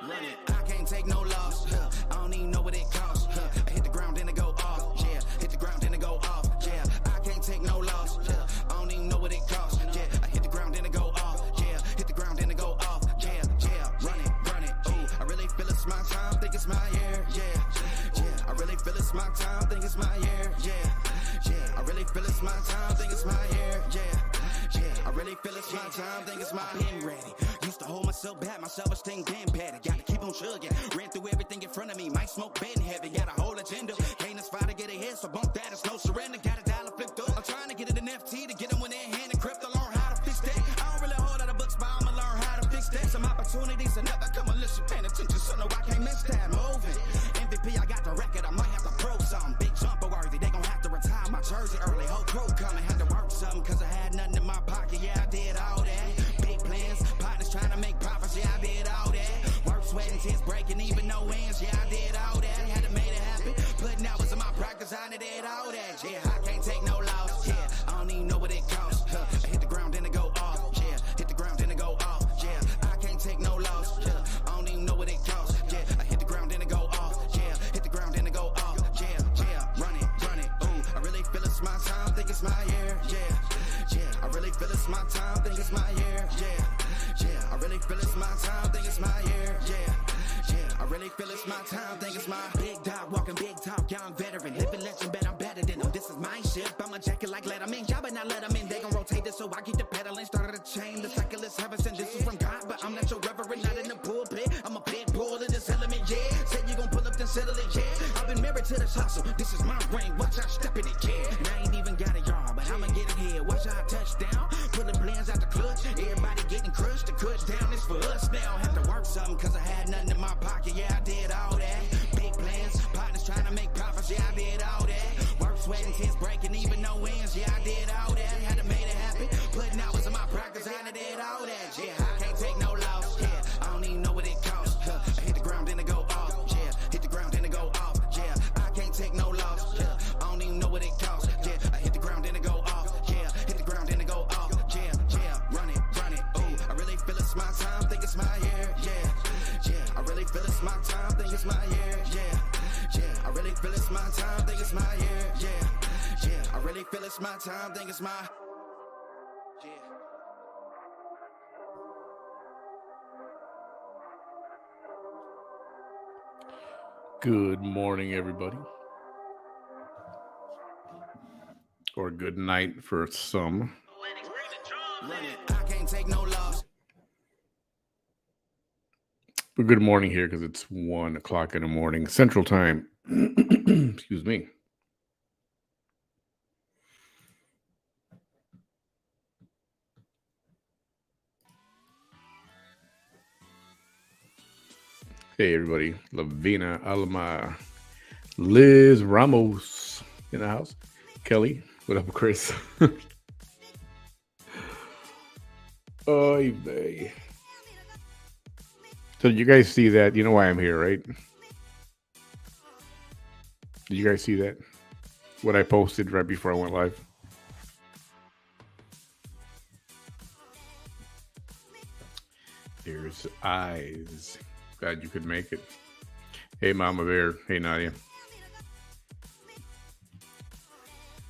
Run it. I can't take no loss. I don't even know what it costs. I hit the ground then it go off. Yeah, hit the ground then it go off. Yeah, I can't take no loss. I don't even know what it costs. Yeah, I hit the ground then it go off. Yeah, hit the ground then it go off. Yeah, run it. Ooh, I really feel it's my time. Think it's my year. Yeah. I really feel it's my time. Think it's my year. Yeah. I really feel it's my time. Think it's my year. Yeah. I really feel it's my time. Think it's my been ready. Used to hold myself back, my self-esteem damn bad. Gotta keep on chugging. Ran through everything in front of me. Might smoke bed heavy. Got a whole agenda. Can't aspire to get ahead, so bump that. It's no surrender. Got a dollar flipped up. I'm trying to get it an FT to get them when they're in hand and crypto. Learn how to fix that. I don't really hold out of books, but I'ma learn how to fix that. Some opportunities and never come unless you paying attention. So no, I can't miss that. Moving. MVP, I got the record. I might have to prove something. Big jumper worthy. They gon' have to retire my jersey early. Whole crew coming. Had to work something cause I had nothing in my pocket. Yeah, I did all that. Big plans. Partners trying to make profits. Yeah, I did all that. Work, sweating, tears breaking, even no ends. Yeah, I did all that. Had to make it happen. Putting hours in my practice. I did all that. Yeah, I can't take no loss. Yeah, I don't even know what it costs. I hit the ground then it go off. Yeah, hit the ground then it go off. Yeah, I can't take no loss. Yeah, I don't even know what it costs. Yeah, I hit the ground then it go off. Yeah, hit the ground then it go off. Yeah, run it. Ooh, I really feel it's my time. Think it's my year. Yeah. I really feel it's my time. Think it's my year. Yeah. I really feel it's my time. Think it's my year. Yeah. I really feel it's my time. Think it's my big dog walking big talk. Young veteran, living legend, bet I'm better than them. This is my ship. I'm a jacket like Letterman. Y'all better not let them in. They gon' rotate this, so I keep the pedaling. Started a chain. The cycle is heaven sent. This is from God, but I'm not your reverend. Not in the pulpit. I'm a pit bull in this element. Yeah. Said you gon' pull up then settle it. Yeah. I've been married to this hustle. This is my ring. Watch out, step in it. Yeah. And I ain't even got a yard, but I'ma get it here. Watch out, touchdown. Pulling plans out the clutch. Everybody getting crushed. The cut down is for us now. Have to work something cause I had nothing in my pocket. Yeah, I did all that. Big plans. Partners trying to make profits. Yeah, I did all that. Work, sweating, tears breaking, even no ends. Yeah, I did all that. Had to make it happen. Putting hours in my practice. I did all that. Yeah, I can't take no loss. Yeah, I don't even know what it costs. I hit the ground then it go off. Yeah, hit the ground then it go off. Yeah, I can't take no loss. Yeah, I don't even know what it costs. Yeah, I hit the ground then it go off. Yeah, hit the ground then it go off. Yeah, run it. Ooh, I really feel it's my time. Think it's my year. Yeah. I really feel it's my time. Think it's my year. Yeah. I really feel it's my time. Think it's my year. Yeah. I really feel it's my time. Think it's my. Yeah. Good morning, everybody. Or good night for some. Run it. I can't take no loss. But good morning here because it's 1 o'clock in the morning, Central Time. Excuse me. Hey, everybody. Lavina Alama, Liz Ramos in the house. Kelly, what up, Chris? Oy vey. So did you guys see that? You know why I'm here, right? Did you guys see that? What I posted right before I went live? There's eyes. Glad you could make it. Hey, Mama Bear. Hey, Nadia.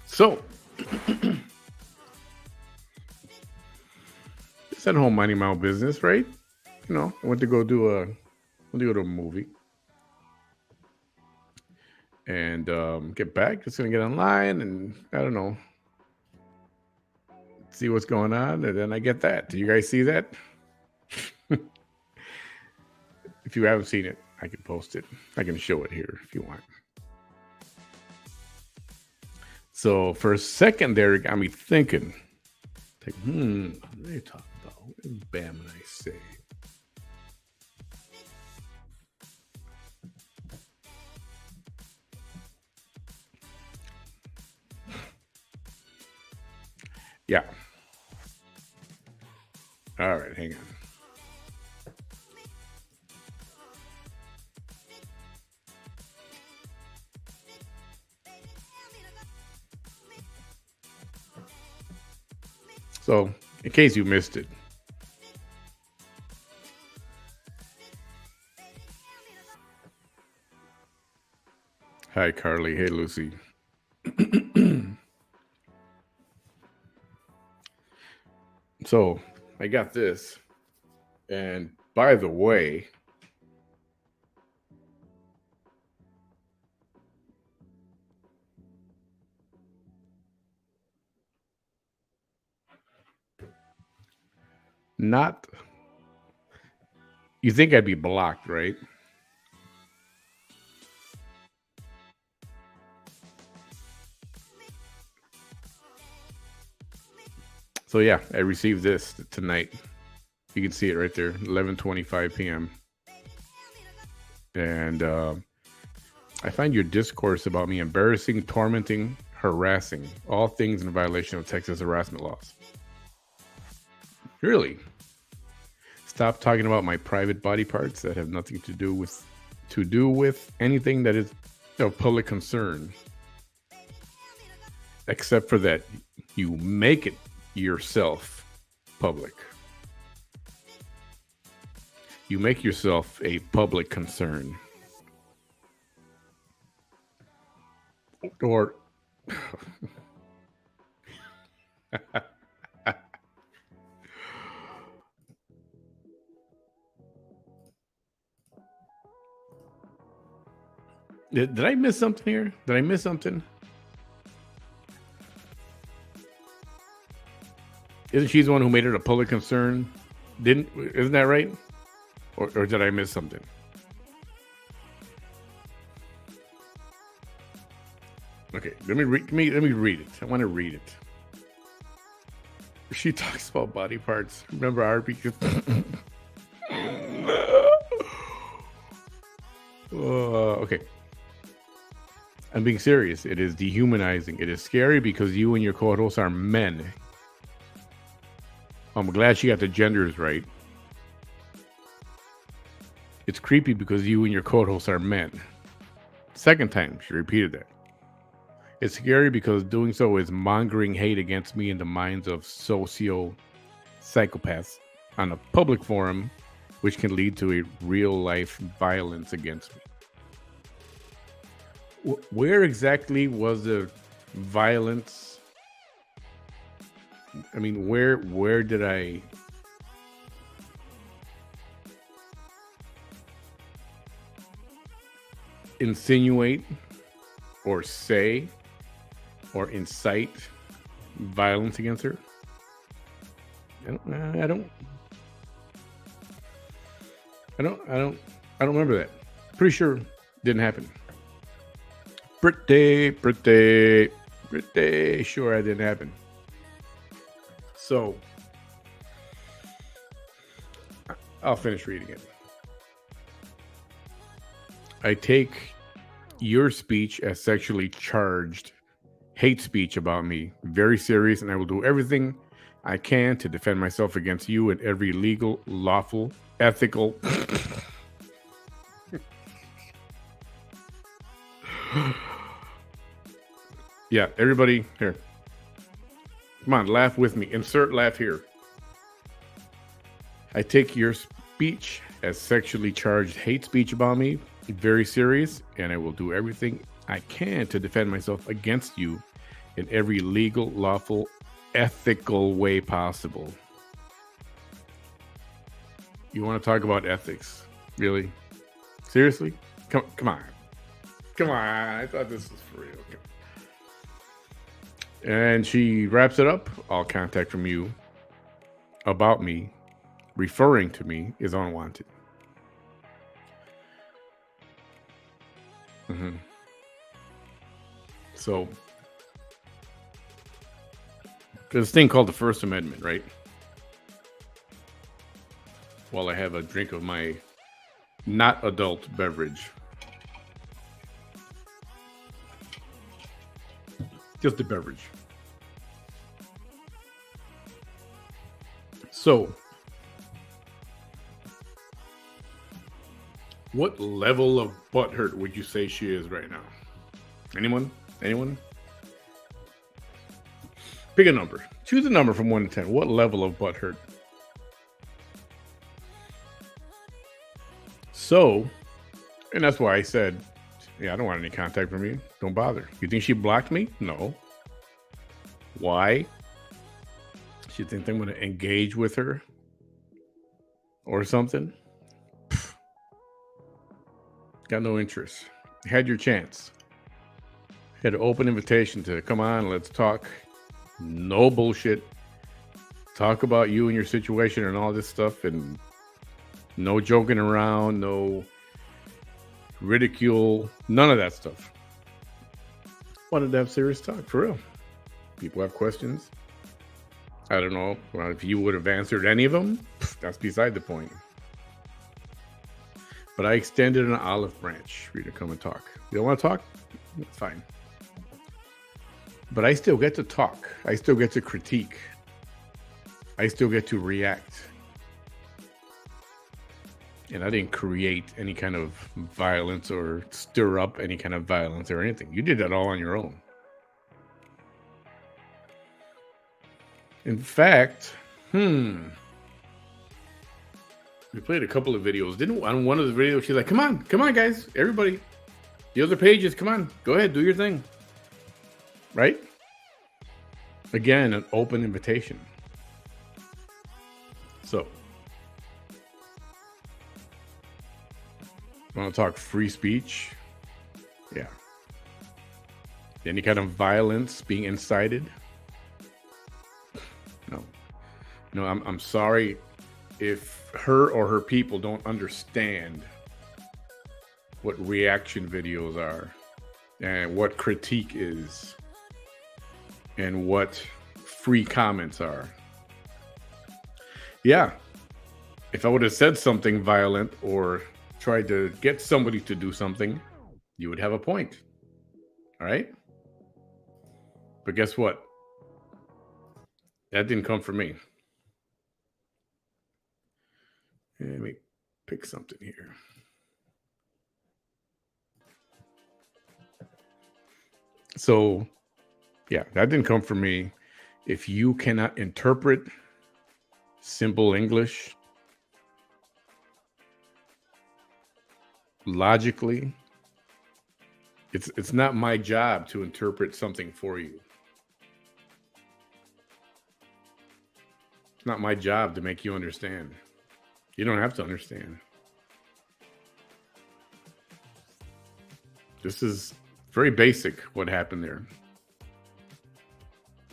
So, it's at home minding my own business, right? You know, I went to go to a movie and get back. Just gonna get online and I don't know, see what's going on, and then I get that. Do you guys see that? If you haven't seen it, I can post it. I can show it here if you want. So for a second there, it got me thinking. Like, what are they talking about? What did Bam and I say? Yeah. All right, hang on. So, in case you missed it, Hi, Carly. Hey, Lucy. So I got this. And by the way, not, you think I'd be blocked, right? So yeah, I received this tonight. You can see it right there, 11:25 p.m. And I find your discourse about me embarrassing, tormenting, harassing, all things in violation of Texas harassment laws. Really? Stop talking about my private body parts that have nothing to do with anything that is of public concern. Except for that you make it yourself public. You make yourself a public concern. Or did I miss something here? Did I miss something? Isn't she the one who made it a public concern? Isn't that right? Or did I miss something? Okay, let me read it. I want to read it. She talks about body parts. Remember RP? Okay. I'm being serious. It is dehumanizing. It is scary because you and your co-hosts are men. I'm glad she got the genders right. It's creepy because you and your co-hosts are men. Second time she repeated that. It's scary because doing so is mongering hate against me in the minds of psychopaths on a public forum, which can lead to a real-life violence against me. Where exactly was the violence? I mean, where did I insinuate or say or incite violence against her? I don't remember that. Pretty sure didn't happen. Pretty sure it didn't happen. So I'll finish reading it. I take your speech as sexually charged hate speech about me very serious, and I will do everything I can to defend myself against you in every legal, lawful, ethical yeah, everybody here. Come on, laugh with me. Insert laugh here. I take your speech as sexually charged hate speech about me very serious, and I will do everything I can to defend myself against you in every legal, lawful, ethical way possible. You want to talk about ethics? Really? Seriously? Come on. Come on. I thought this was for real. And she wraps it up. All contact from you about me, referring to me, is unwanted. So, there's this thing called the First Amendment, right? While I have a drink of my not adult beverage. Just a beverage. So, what level of butthurt would you say she is right now? Anyone? Pick a number. Choose a number from 1 to 10. What level of butthurt? So, and that's why I said Yeah, I don't want any contact from you. Don't bother. You think she blocked me? No. Why? She think I'm going to engage with her or something? Pfft. Got no interest. Had your chance. Had an open invitation to come on, let's talk. No bullshit. Talk about you and your situation and all this stuff, and no joking around, no ridicule, none of that stuff. Wanted to have serious talk, for real. People have questions. I don't know if you would have answered any of them. That's beside the point. But I extended an olive branch for you to come and talk. You don't want to talk? That's fine. But I still get to talk. I still get to critique. I still get to react. And I didn't create any kind of violence or stir up any kind of violence or anything. You did that all on your own. In fact, we played a couple of videos. Didn't on one of the videos, she's like, come on, guys, everybody. The other pages, come on, go ahead, do your thing. Right? Again, an open invitation. So, want to talk free speech? Yeah. Any kind of violence being incited? No, I'm sorry if her or her people don't understand what reaction videos are and what critique is and what free comments are. Yeah, if I would have said something violent or tried to get somebody to do something, you would have a point. All right? But guess what? That didn't come from me. Let me pick something here. So, yeah, that didn't come from me. If you cannot interpret simple English logically, it's not my job to interpret something for you. It's not my job to make you understand. You don't have to understand. This is very basic what happened there.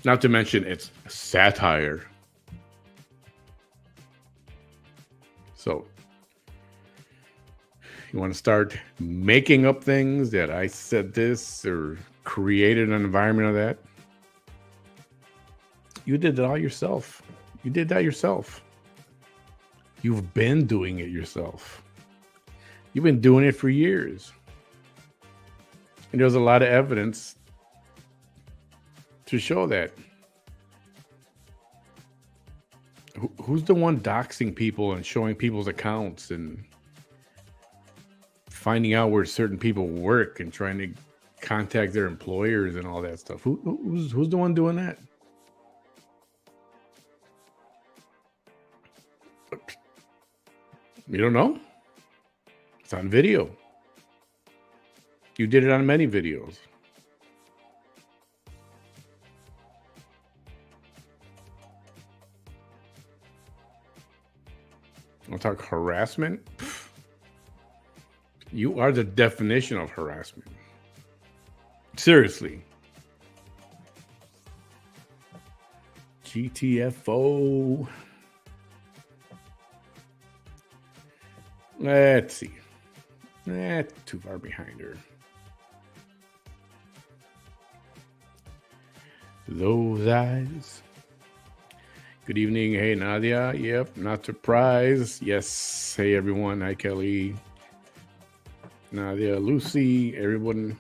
Not to mention it's satire. So, you want to start making up things that I said this or created an environment of that? You did it all yourself. You did that yourself. You've been doing it yourself. You've been doing it for years. And there's a lot of evidence to show that. Who's the one doxing people and showing people's accounts and finding out where certain people work and trying to contact their employers and all that stuff? Who's the one doing that? You don't know? It's on video. You did it on many videos. I'll talk harassment. You are the definition of harassment. Seriously. GTFO. Let's see. Too far behind her. Those eyes. Good evening. Hey, Nadia. Yep, not surprised. Yes. Hey, everyone. Hi, Kelly. Nadia, Lucy, everyone.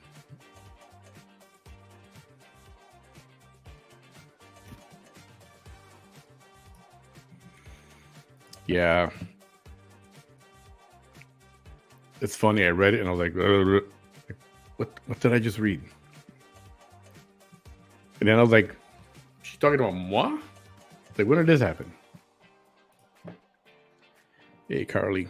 Yeah. It's funny. I read it and I was like, what did I just read? And then I was like, she's talking about moi? Like, when did this happen? Hey, Carly.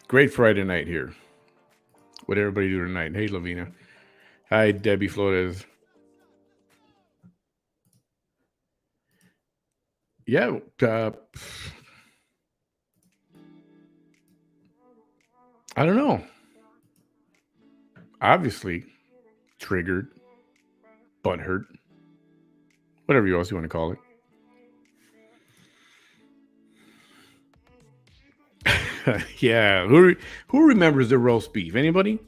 Great Friday night here. What everybody do tonight? Hey, Lavina. Hi, Debbie Flores. Yeah, I don't know. Obviously, triggered, butthurt, whatever else you want to call it. Yeah, who remembers the roast beef? Anybody?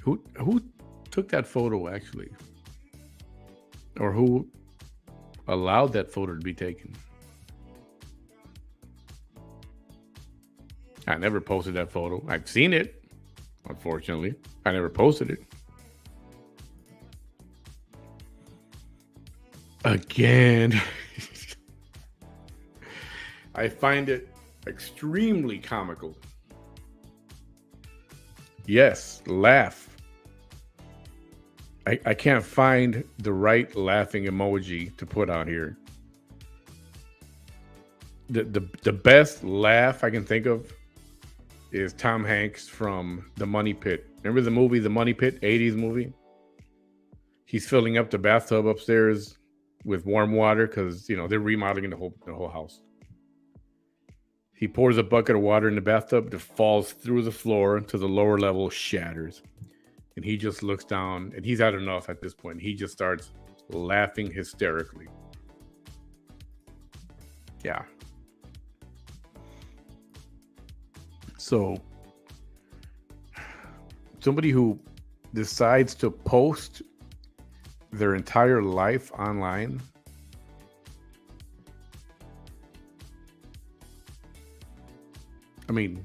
Who took that photo actually, or who allowed that photo to be taken? I never posted that photo. I've seen it, unfortunately. I never posted it. Again, I find it extremely comical. Yes, laugh. I can't find the right laughing emoji to put on here. The best laugh I can think of is Tom Hanks from The Money Pit. Remember the movie The Money Pit, 80s movie? He's filling up the bathtub upstairs with warm water because they're remodeling the whole house. He pours a bucket of water in the bathtub that falls through the floor to the lower level, shatters. And he just looks down, and he's had enough at this point. He just starts laughing hysterically. Yeah. So, somebody who decides to post their entire life online, I mean,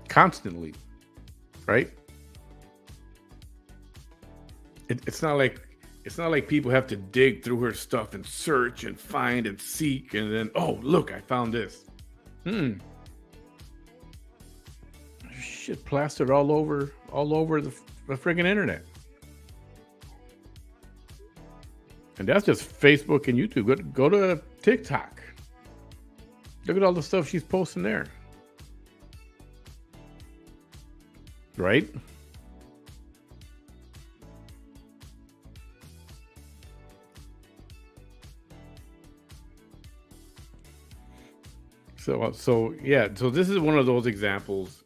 constantly, right? It's not like people have to dig through her stuff and search and find and seek and then, oh, look, I found this. Shit plastered all over the friggin' internet. And that's just Facebook and YouTube. Go to TikTok. Look at all the stuff she's posting there. Right? So this is one of those examples,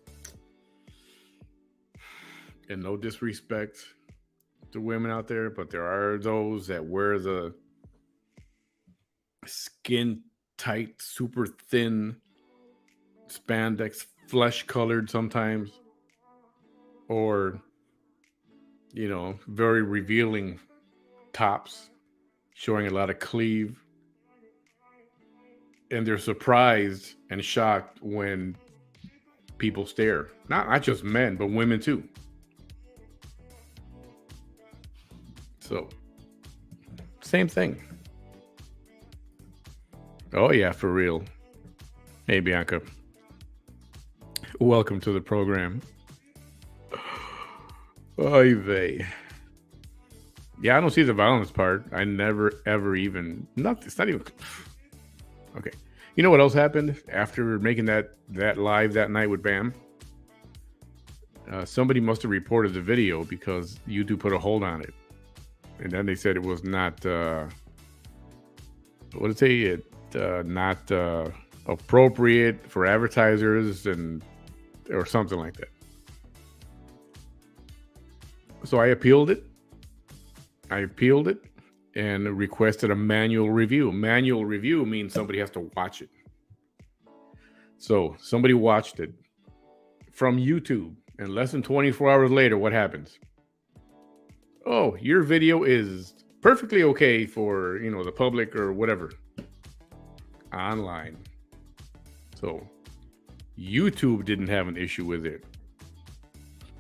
and no disrespect to women out there, but there are those that wear the skin tight, super thin spandex, flesh colored sometimes, or very revealing tops showing a lot of cleave. And they're surprised and shocked when people stare. Not just men, but women too. So, same thing. Oh yeah, for real. Hey Bianca. Welcome to the program. Oy vey. Yeah, I don't see the violence part. I never ever even it's not even okay. You know what else happened after making that live that night with Bam? Somebody must have reported the video because YouTube put a hold on it. And then they said it was not, what did it say? Not appropriate for advertisers or something like that. So I appealed it. And requested a manual review. Manual review means somebody has to watch it. So somebody watched it from YouTube, and less than 24 hours later, what happens? Oh, your video is perfectly okay for, the public or whatever. Online. So YouTube didn't have an issue with it.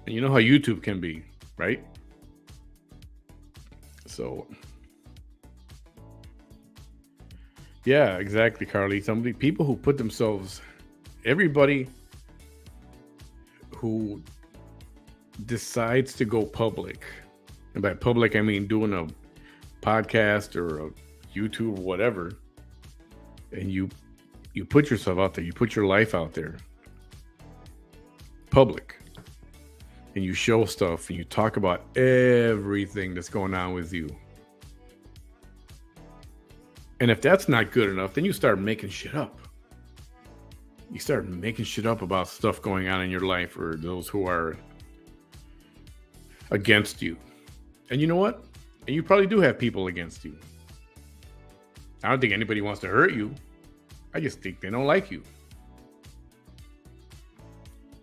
And you know how YouTube can be, right? So yeah, exactly, Carly. People who put themselves, everybody who decides to go public, and by public I mean doing a podcast or a YouTube or whatever, and you put yourself out there, you put your life out there, public and you show stuff and you talk about everything that's going on with you. And if that's not good enough, then you start making shit up. You start making shit up about stuff going on in your life or those who are against you. And you know what? And you probably do have people against you. I don't think anybody wants to hurt you. I just think they don't like you.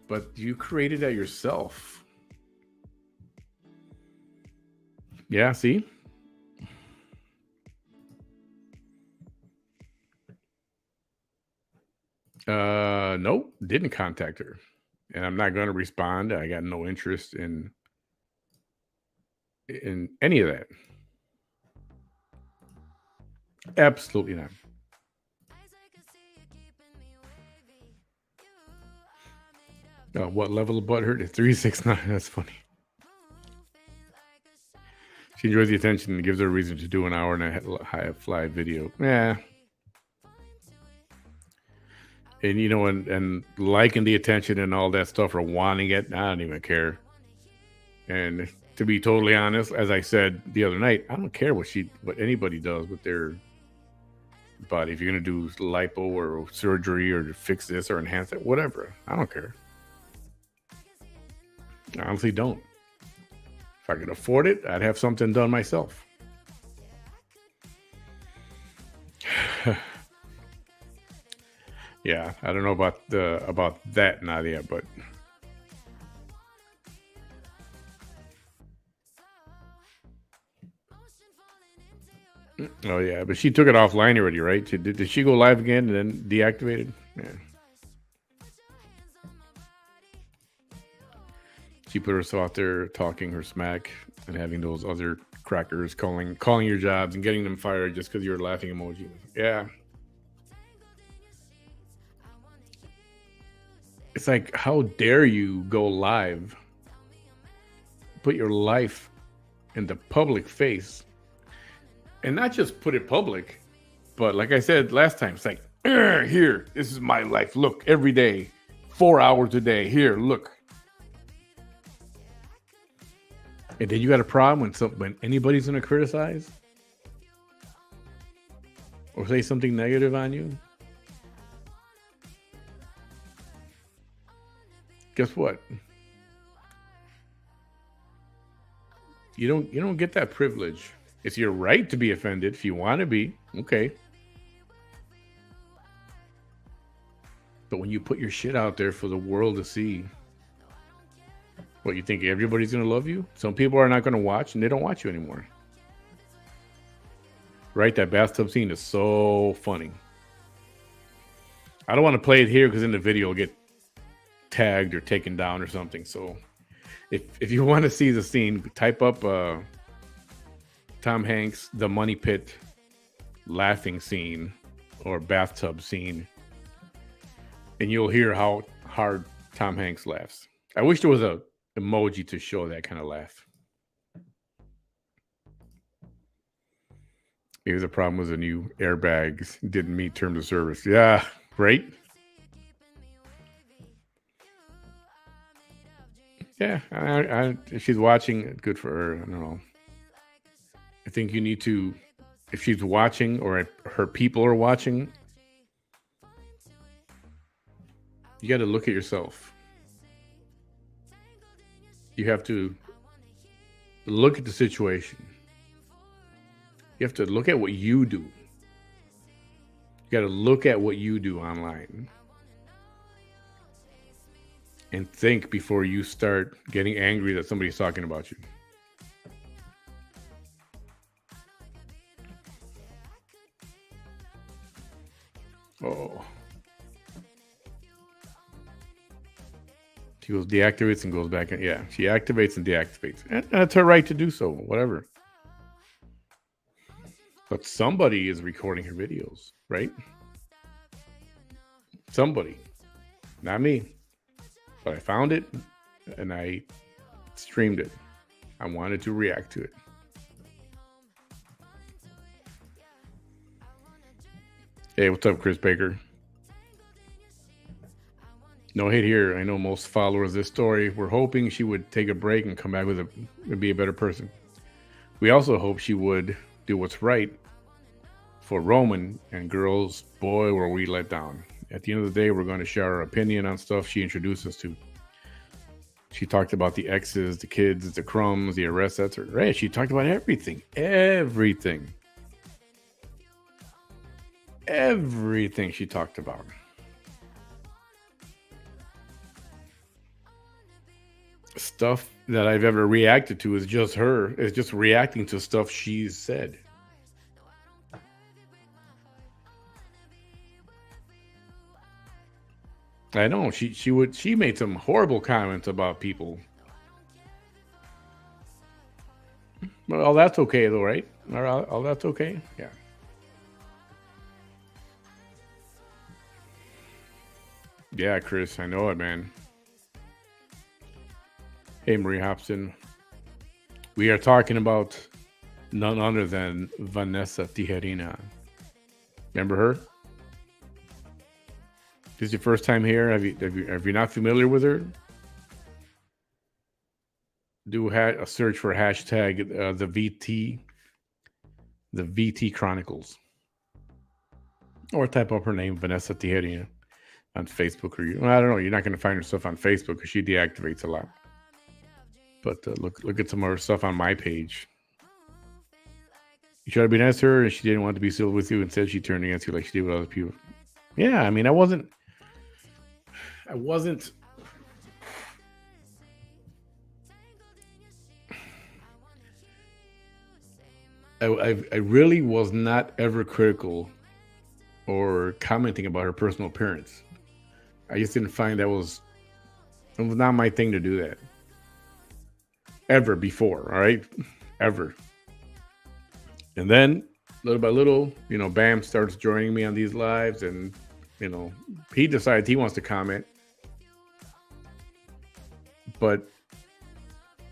But you created that yourself. Yeah, see? Nope, didn't contact her. And I'm not going to respond. I got no interest in any of that. Absolutely not. What level of butthurt? 369. That's funny. She enjoys the attention and gives her a reason to do an hour and a half fly video. Yeah. And you know, and liking the attention and all that stuff or wanting it, I don't even care. And to be totally honest, as I said the other night, I don't care what anybody does with their body. If you're gonna do lipo or surgery or fix this or enhance it, whatever, I don't care. I honestly don't. If I could afford it, I'd have something done myself. Yeah, I don't know about that, Nadia, but oh yeah, but she took it offline already, right? Did she go live again and then deactivated? Yeah. She put herself out there talking her smack and having those other crackers calling your jobs and getting them fired just because you're a laughing emoji. Yeah. It's like, how dare you go live, put your life in the public face, and not just put it public, but like I said last time, it's like, here, this is my life. Look, every day, 4 hours a day. Here, look. And then you got a problem when anybody's going to criticize or say something negative on you. Guess what? You don't get that privilege. It's your right to be offended if you want to be. Okay. But when you put your shit out there for the world to see, what, you think everybody's going to love you? Some people are not going to watch and they don't watch you anymore. Right? That bathtub scene is so funny. I don't want to play it here because in the video it'll get tagged or taken down or something. So if you want to see the scene, type up Tom Hanks, the Money Pit laughing scene or bathtub scene, and you'll hear how hard Tom Hanks laughs. I wish there was a emoji to show that kind of laugh. Maybe the problem was the new airbags didn't meet terms of service. Yeah, right? Yeah, if she's watching, good for her. I don't know. I think you need to, if she's watching or if her people are watching, you got to look at yourself. You have to look at the situation. You have to look at what you do. You got to look at what you do online. And think before you start getting angry that somebody's talking about you. Oh. She goes, deactivates and goes back in. Yeah, she activates and deactivates. And that's her right to do so, whatever. But somebody is recording her videos, right? Somebody. Not me. But I found it and I streamed it. I wanted to react to it. Hey, what's up, Chris Baker? No hate here. I know most followers of this story were hoping she would take a break and come back and be a better person. We also hope she would do what's right for Roman and girls. Boy, were we let down. At the end of the day, we're going to share our opinion on stuff she introduced us to. She talked about the exes, the kids, the crumbs, the arrests. That's her. Right. She talked about everything. Everything she talked about. Stuff that I've ever reacted to is just her. It's just reacting to stuff she's said. I know she made some horrible comments about people. But all that's okay though, right? All that's okay. Yeah. Yeah, Chris, I know it, man. Hey, Marie Hobson. We are talking about none other than Vanessa Tijerina. Remember her? This is your first time here. Have you not familiar with her? Do a search for hashtag the VT Chronicles, or type up her name, Vanessa Tijerina, on Facebook. I don't know. You're not going to find her stuff on Facebook because she deactivates a lot. But look at some of her stuff on my page. You tried to be nice to her, and she didn't want to be civil with you. Instead, she turned against you like she did with other people. Yeah, I mean, I wasn't. I really was not ever critical or commenting about her personal appearance. I just didn't find it was not my thing to do that. Ever before, all right? Ever. And then, little by little, Bam starts joining me on these lives, and, he decides he wants to comment. But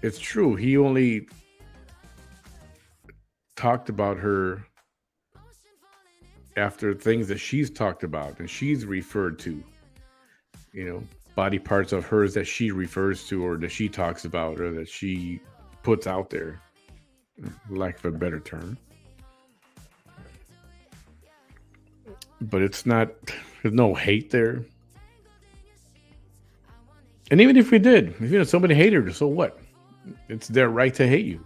it's true. He only talked about her after things that she's talked about and she's referred to. Body parts of hers that she refers to, or that she talks about, or that she puts out there, lack of a better term. But there's no hate there. And even if we did, if somebody hated her, so what? It's their right to hate you.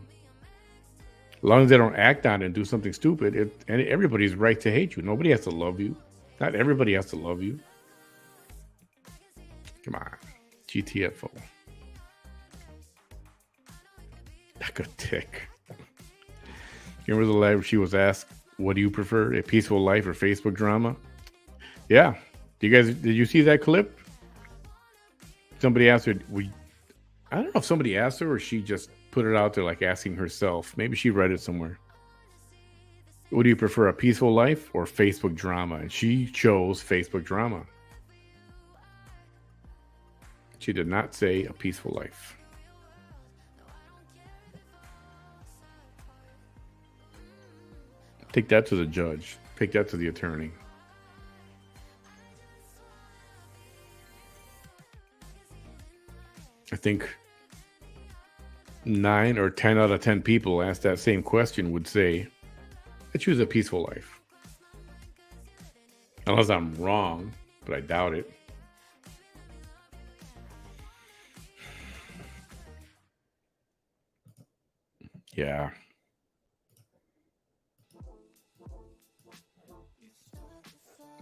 As long as they don't act on it and do something stupid, and everybody's right to hate you. Nobody has to love you. Not everybody has to love you. Come on. GTFO. Like a tick. You remember the live she was asked, what do you prefer, a peaceful life or Facebook drama? Yeah. Did you see that clip? Somebody asked her, I don't know if somebody asked her or she just put it out there like asking herself. Maybe she read it somewhere. What do you prefer, a peaceful life or Facebook drama? And she chose Facebook drama. She did not say a peaceful life. Take that to the judge. Take that to the attorney. I think 9 or 10 out of 10 people asked that same question would say, I choose a peaceful life. Unless I'm wrong, but I doubt it. Yeah.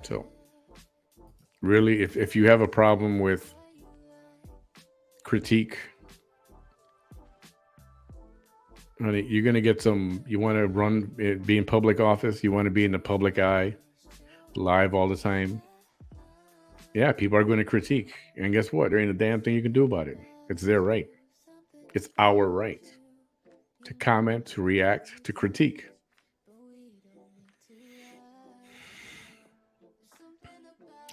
So, really, if you have a problem with critique, honey, you're going to get some. You want to be in public office, you want to be in the public eye, live all the time. Yeah, people are going to critique. And guess what? There ain't a damn thing you can do about it. It's their right. It's our right to comment, to react, to critique.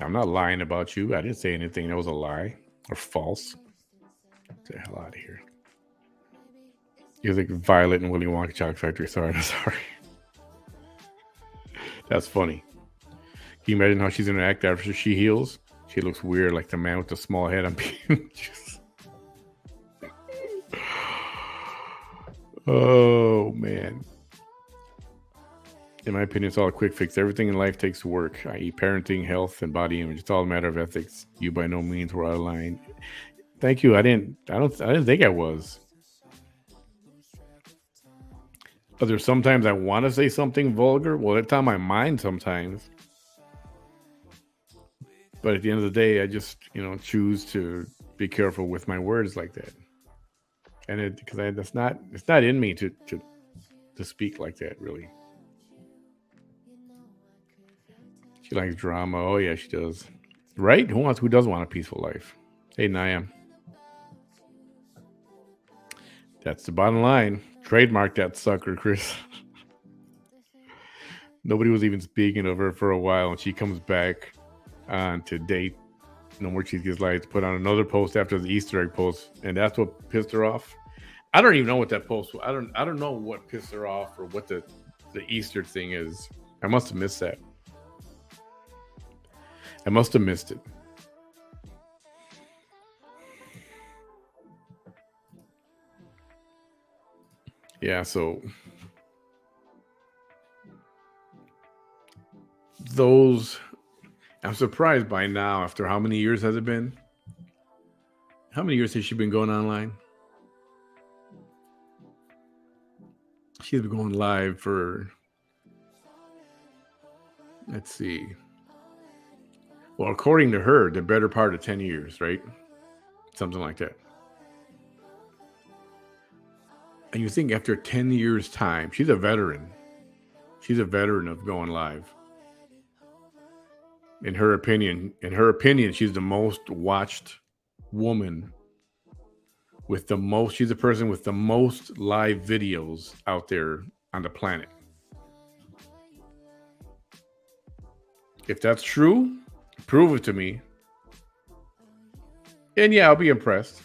I'm not lying about you. I didn't say anything that was a lie or false. Get the hell out of here. You're like Violet and Willy Wonka Chocolate Factory. Sorry. That's funny. Can you imagine how she's going to act after she heals? She looks weird, like the man with the small head on Beetlejuice. Oh, man. In my opinion, it's all a quick fix. Everything in life takes work, i.e., parenting, health, and body image. It's all a matter of ethics. You by no means were out of line. Thank you. I didn't think I was. But there's sometimes I want to say something vulgar. Well, it's on my mind sometimes. But at the end of the day, I just, choose to be careful with my words like that. And it's not in me to speak like that, really. She likes drama. Oh yeah, she does. Right? Who doesn't want a peaceful life? Hey, Niam. That's the bottom line. Trademark that sucker, Chris. Nobody was even speaking of her for a while, and she comes back on to date No More Cheese Gets Lights, put on another post after the Easter egg post, and that's what pissed her off. I don't even know what that post was. I don't know what pissed her off or what the Easter thing is. I must have missed that. I must have missed it. Yeah, so those, I'm surprised by now, after how many years has it been? How many years has she been going online? She's been going live for, let's see. Well, according to her, the better part of 10 years, right? Something like that. And you think after 10 years' time, she's a veteran. She's a veteran of going live. In her opinion, she's the most watched woman with the most. She's the person with the most live videos out there on the planet. If that's true, prove it to me. And yeah, I'll be impressed.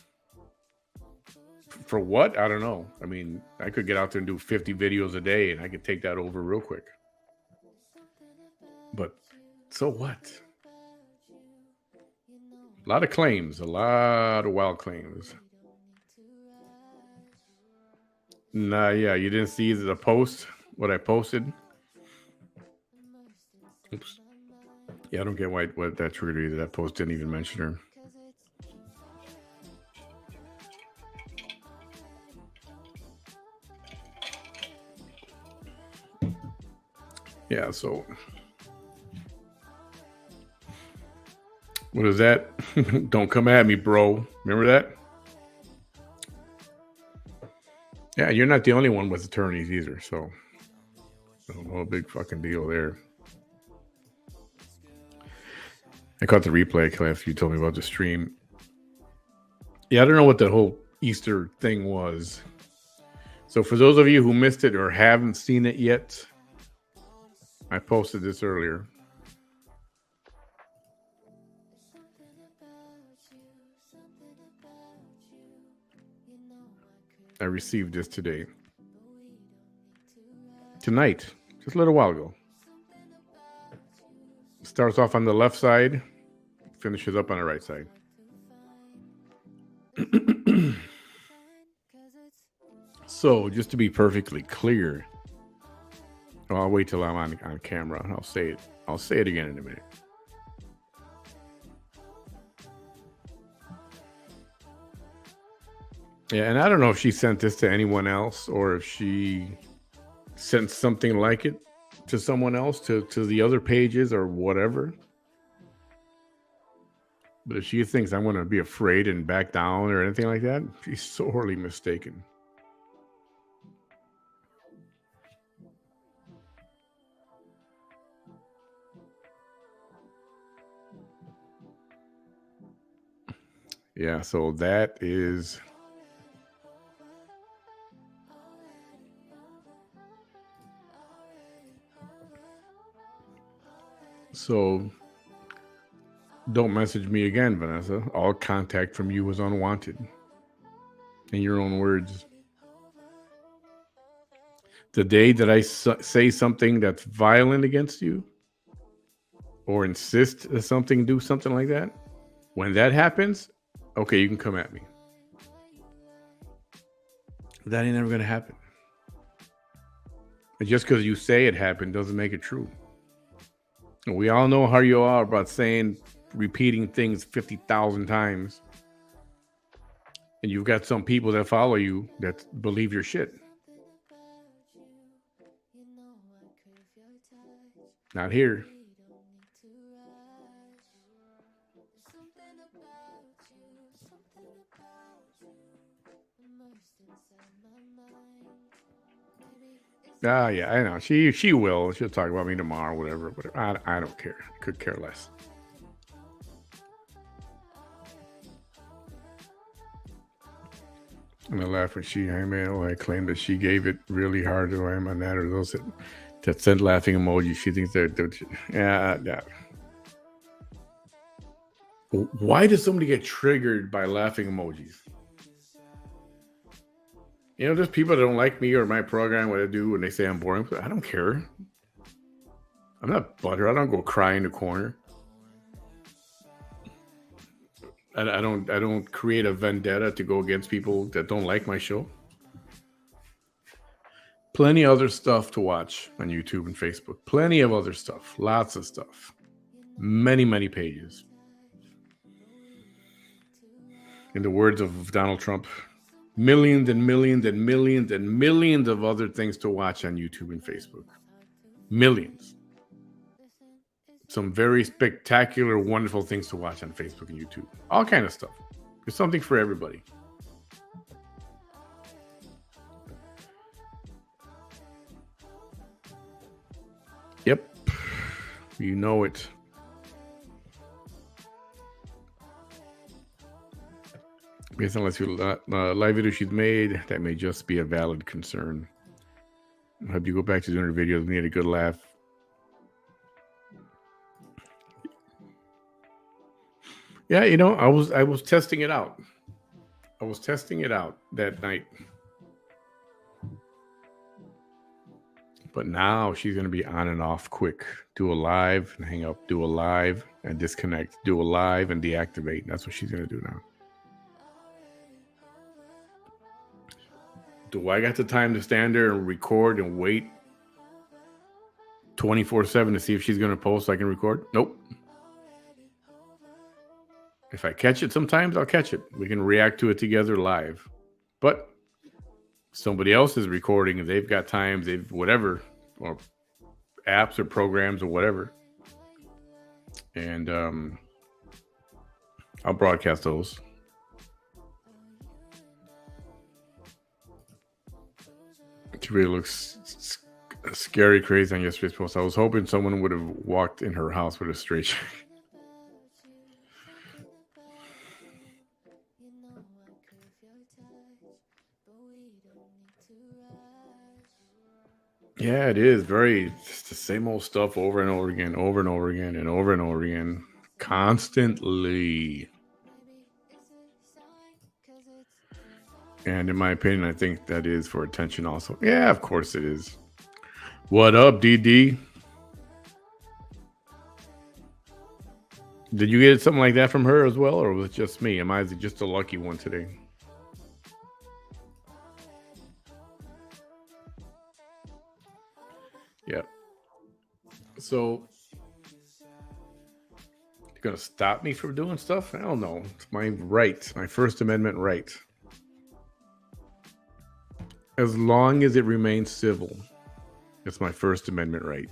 For what? I don't know. I mean, I could get out there and do 50 videos a day and I could take that over real quick. But so what? A lot of claims, a lot of wild claims. Nah, yeah, you didn't see the post, what I posted? Oops. Yeah, I don't get what that triggered either. That post didn't even mention her. Yeah, so what is that? Don't come at me, bro. Remember that? Yeah, you're not the only one with attorneys either, so no big fucking deal there. I caught the replay class you told me about the stream. Yeah, I don't know what the whole Easter thing was. So for those of you who missed it or haven't seen it yet, I posted this earlier. I received this today. Tonight, just a little while ago. Starts off on the left side, finishes up on the right side. So, just to be perfectly clear, I'll wait till I'm on camera and I'll say it. I'll say it again in a minute. Yeah, and I don't know if she sent this to anyone else or if she sent something like it to someone else, to the other pages or whatever. But if she thinks I'm going to be afraid and back down or anything like that, she's sorely mistaken. Yeah, so that is... So, don't message me again, Vanessa. All contact from you was unwanted. In your own words. The day that I say something that's violent against you, or insist that something do something like that, when that happens, okay, you can come at me. That ain't never gonna happen. And just because you say it happened doesn't make it true. And we all know how you are about repeating things 50,000 times. And you've got some people that follow you that believe your shit. Not here. Yeah, I know. She will. She'll talk about me tomorrow, whatever. I don't care. Could care less. And I laugh when I claim that she gave it really hard to him on that, or those that send laughing emojis. She thinks they're yeah. Why does somebody get triggered by laughing emojis? You know, there's people that don't like me or my program, what I do, and they say I'm boring. I don't care. I'm not butter. I don't go cry in the corner. I don't create a vendetta to go against people that don't like my show. Plenty of other stuff to watch on YouTube and Facebook. Plenty of other stuff. Lots of stuff. Many, many pages. In the words of Donald Trump, millions and millions and millions and millions of other things to watch on YouTube and Facebook. Millions. Some very spectacular, wonderful things to watch on Facebook and YouTube. All kind of stuff. There's something for everybody. Yep. You know it. Based on live video she's made, that may just be a valid concern. I hope you go back to doing her videos and get a good laugh. Yeah, you know, I was testing it out. I was testing it out that night. But now she's going to be on and off quick. Do a live and hang up. Do a live and disconnect. Do a live and deactivate. That's what she's going to do now. Do I got the time to stand there and record and wait 24/7 to see if she's going to post so I can record? Nope. If I catch it sometimes, I'll catch it. We can react to it together live. But somebody else is recording and they've got times, they've whatever, or apps or programs or whatever. And I'll broadcast those. It really looks scary crazy on yesterday's post. I was hoping someone would have walked in her house with a straight shot. Yeah, it is it's the same old stuff over and over again, over and over again, and over and over again, constantly. And in my opinion, I think that is for attention also. Yeah, of course it is. What up, DD? Did you get something like that from her as well, or was it just me? Am I just a lucky one today? Yeah. So, you're going to stop me from doing stuff? I don't know. It's my right, my First Amendment right. As long as it remains civil, it's my First Amendment right.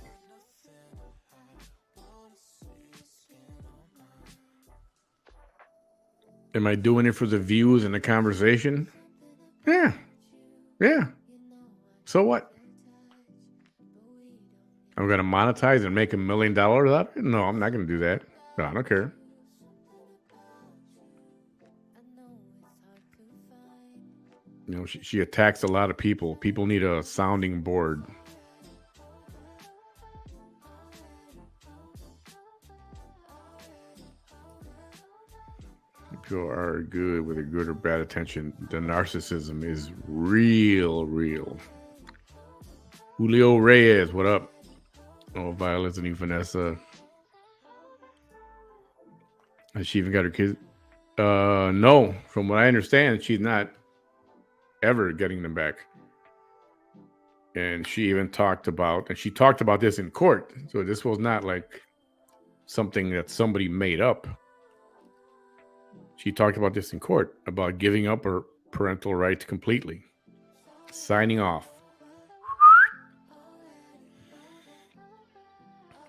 Am I doing it for the views and the conversation? Yeah. So what? I'm going to monetize and make $1 million out of it? No, I'm not going to do that. No, I don't care. You know, she attacks a lot of people. People need a sounding board. People are good with a good or bad attention. The narcissism is real. Julio Reyes, what up? Oh, Violet's and Vanessa. Has she even got her kids? No. From what I understand, she's not ever getting them back. And she even talked about this in court. So this was not like something that somebody made up. She talked about this in court, about giving up her parental rights completely, signing off.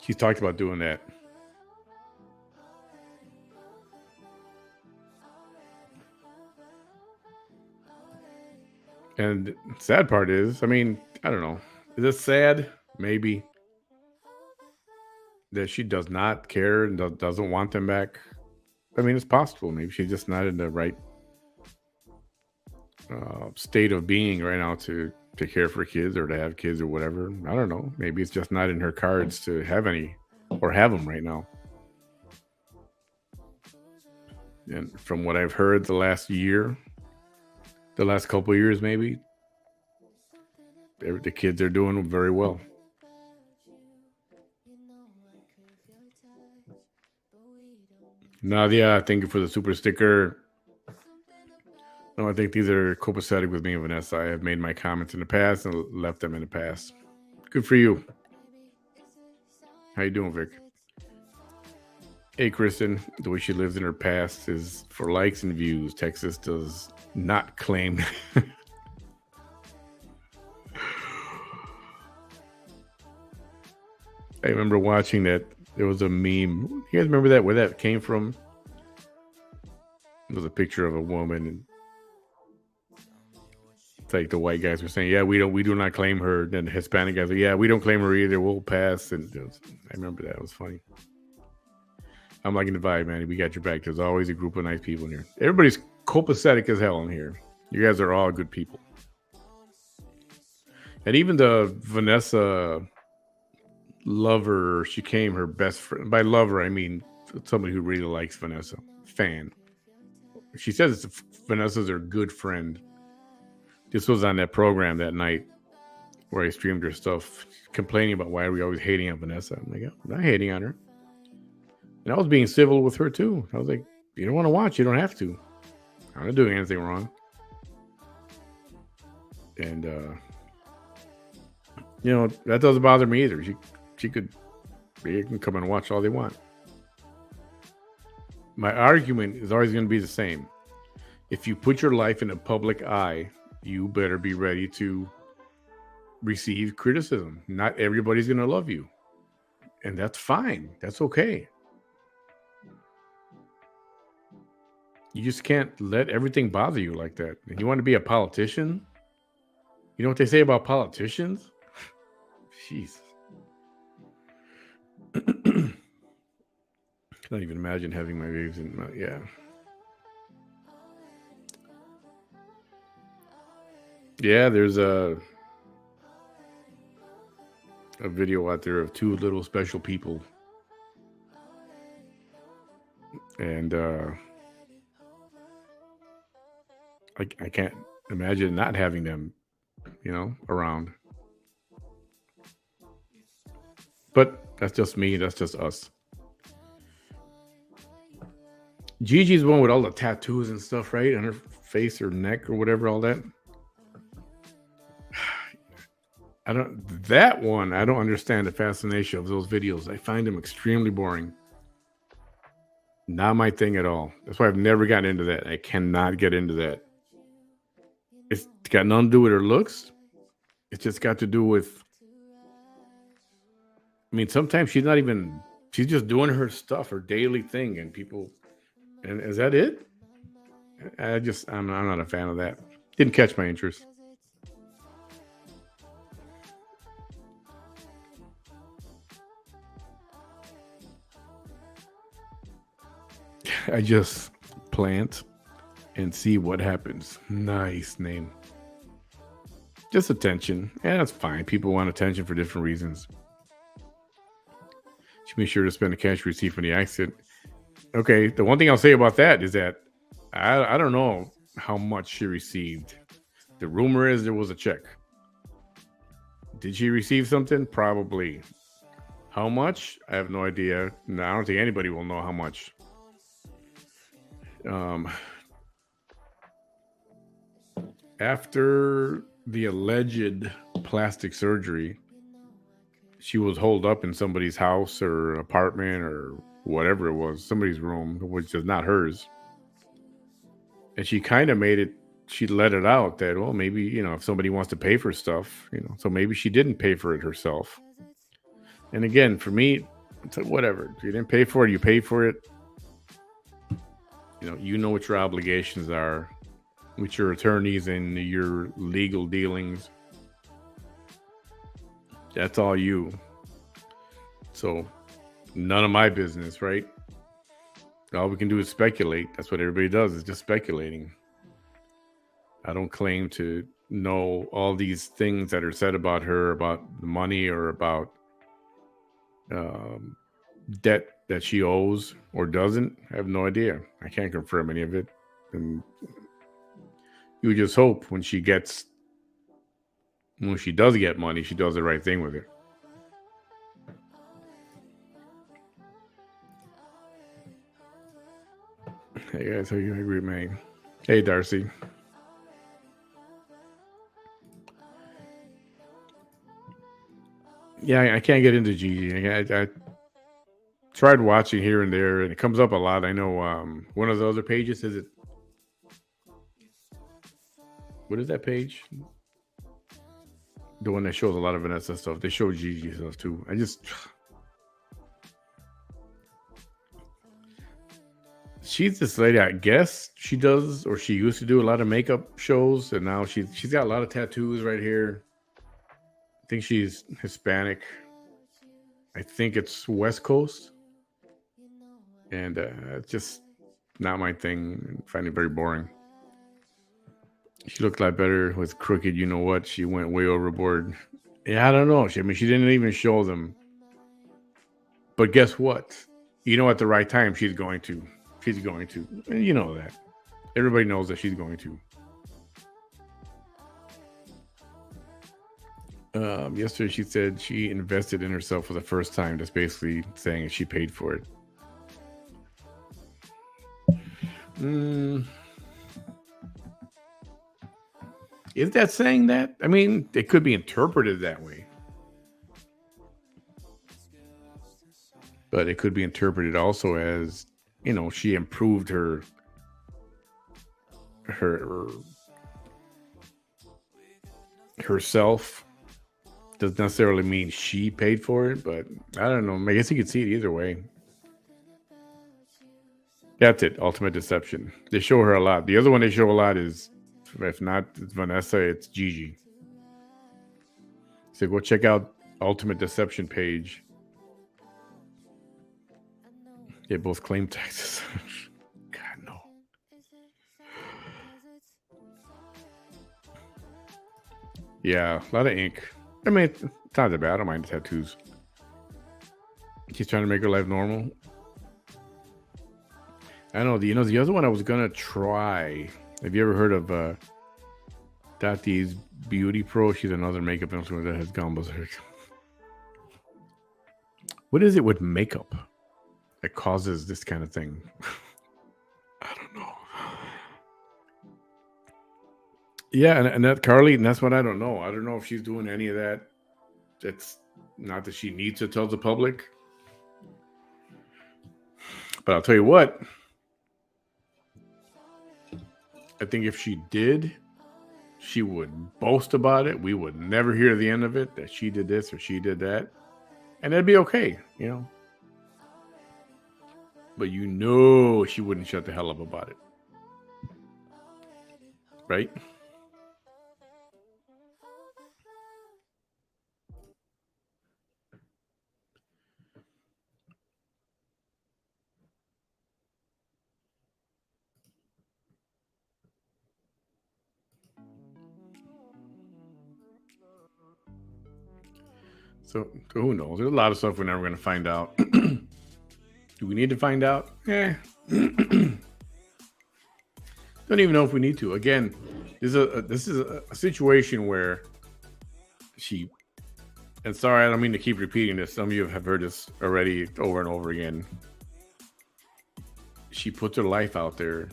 She's talked about doing that. And the sad part is, I mean, I don't know. Is it sad? Maybe. That she does not care and doesn't want them back. I mean, it's possible. Maybe she's just not in the right state of being right now to care for kids or to have kids or whatever. I don't know. Maybe it's just not in her cards to have any or have them right now. And from what I've heard the last couple of years, maybe the kids are doing very well. Nadia, thank you for the super sticker. No, I think these are copacetic with me and Vanessa. I have made my comments in the past and left them in the past. Good for you. How you doing, Vic? Hey, Kristen. The way she lives in her past is for likes and views. Texas does not claim. I remember watching that. There was a meme. You guys remember that? Where that came from? It was a picture of a woman, and it's like the white guys were saying, "Yeah, we do not claim her." Then the Hispanic guys, yeah, we don't claim her either. We'll pass. And I remember that. It was funny. I'm liking the vibe, man. We got your back. There's always a group of nice people in here. Everybody's copacetic as hell in here. You guys are all good people. And even the Vanessa lover, she came her best friend. By lover, I mean somebody who really likes Vanessa. Fan. She says Vanessa's her good friend. This was on that program that night where I streamed her stuff, complaining about why are we always hating on Vanessa. I'm like, I'm not hating on her. And I was being civil with her too. I was like, you don't want to watch, you don't have to. I'm not doing anything wrong. And that doesn't bother me either. They can come and watch all they want. My argument is always going to be the same. If you put your life in a public eye, you better be ready to receive criticism. Not everybody's going to love you. And that's fine. That's okay. You just can't let everything bother you like that. And you want to be a politician? You know what they say about politicians? Jeez. Can't even imagine having my babies in yeah. Yeah, there's a video out there of two little special people. And I can't imagine not having them, around. But that's just me. That's just us. Gigi's the one with all the tattoos and stuff, right? On her face or neck or whatever, all that. I don't understand the fascination of those videos. I find them extremely boring. Not my thing at all. That's why I've never gotten into that. I cannot get into that. It's got nothing to do with her looks. It's just got to do with, I mean, sometimes she's just doing her stuff, her daily thing, and people, and is that it? I'm not a fan of that. Didn't catch my interest. I just plant and see what happens. Nice name. Just attention. Yeah, that's fine. People want attention for different reasons. She made sure to spend the cash receipt from the accident. Okay, the one thing I'll say about that is that I don't know how much she received. The rumor is there was a check. Did she receive something? Probably. How much? I have no idea. No, I don't think anybody will know how much. After the alleged plastic surgery, she was holed up in somebody's house or apartment or whatever it was, somebody's room, which is not hers. And she kind of made it, she let it out that, well, maybe, if somebody wants to pay for stuff, so maybe she didn't pay for it herself. And again, for me, it's like, whatever. If you didn't pay for it, you pay for it. You know what your obligations are with your attorneys and your legal dealings. That's all you. So none of my business, right? All we can do is speculate. That's what everybody does, is just speculating. I don't claim to know all these things that are said about her, about the money or about debt that she owes or doesn't. I have no idea. I can't confirm any of it. And you just hope when she does get money, she does the right thing with it. Hey guys, how you agree, man? Hey Darcy. Yeah, I can't get into Gigi. I tried watching here and there, and it comes up a lot. I know one of the other pages, is it? What is that page? The one that shows a lot of Vanessa stuff. They show Gigi stuff too. She's this lady, I guess she does, or she used to do a lot of makeup shows, and now she's got a lot of tattoos right here. I think she's Hispanic. I think it's West Coast. And it's just not my thing. I find it very boring. She looked a lot better with Crooked. You know what? She went way overboard. Yeah, I don't know. She didn't even show them. But guess what? At the right time, she's going to. She's going to. And you know that. Everybody knows that she's going to. Yesterday, she said she invested in herself for the first time. That's basically saying she paid for it. Is that saying that? I mean, it could be interpreted that way. But it could be interpreted also as, she improved herself. Doesn't necessarily mean she paid for it, but I don't know. I guess you could see it either way. That's it. Ultimate Deception. They show her a lot. The other one they show a lot is, if not Vanessa, it's Gigi. So go check out Ultimate Deception page. They both claim taxes. God, no. Yeah, a lot of ink. I mean, it's not that bad. I don't mind the tattoos. She's trying to make her life normal. I know. The other one I was gonna try. Have you ever heard of Tati's Beauty Pro? She's another makeup influencer that has gone berserk. What is it with makeup that causes this kind of thing? I don't know. Yeah, and that Carly, and that's what I don't know. I don't know if she's doing any of that. It's not that she needs to tell the public. But I'll tell you what. I think if she did, she would boast about it. We would never hear the end of it, that she did this or she did that. And that'd be okay, But she wouldn't shut the hell up about it. Right? So who knows? There's a lot of stuff we're never going to find out. Do we need to find out? Don't even know if we need to. Again, this is a situation where and sorry, I don't mean to keep repeating this. Some of you have heard this already over and over again. she puts her life out there.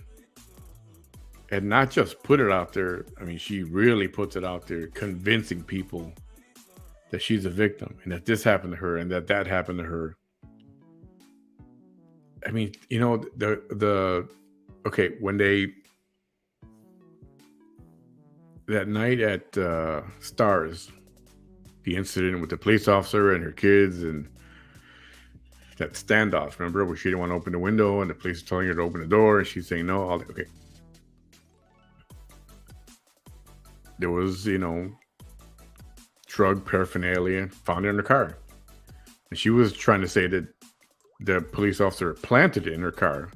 And not just put it out there. I mean, she really puts it out there, convincing people that she's a victim and that this happened to her and that happened to her. I mean, you know, okay, when that night at Stars, the incident with the police officer and her kids and that standoff, remember, where she didn't want to open the window and the police are telling her to open the door and she's saying no. Okay. There was, you know, drug paraphernalia found in her car. And she was trying to say that the police officer planted it in her car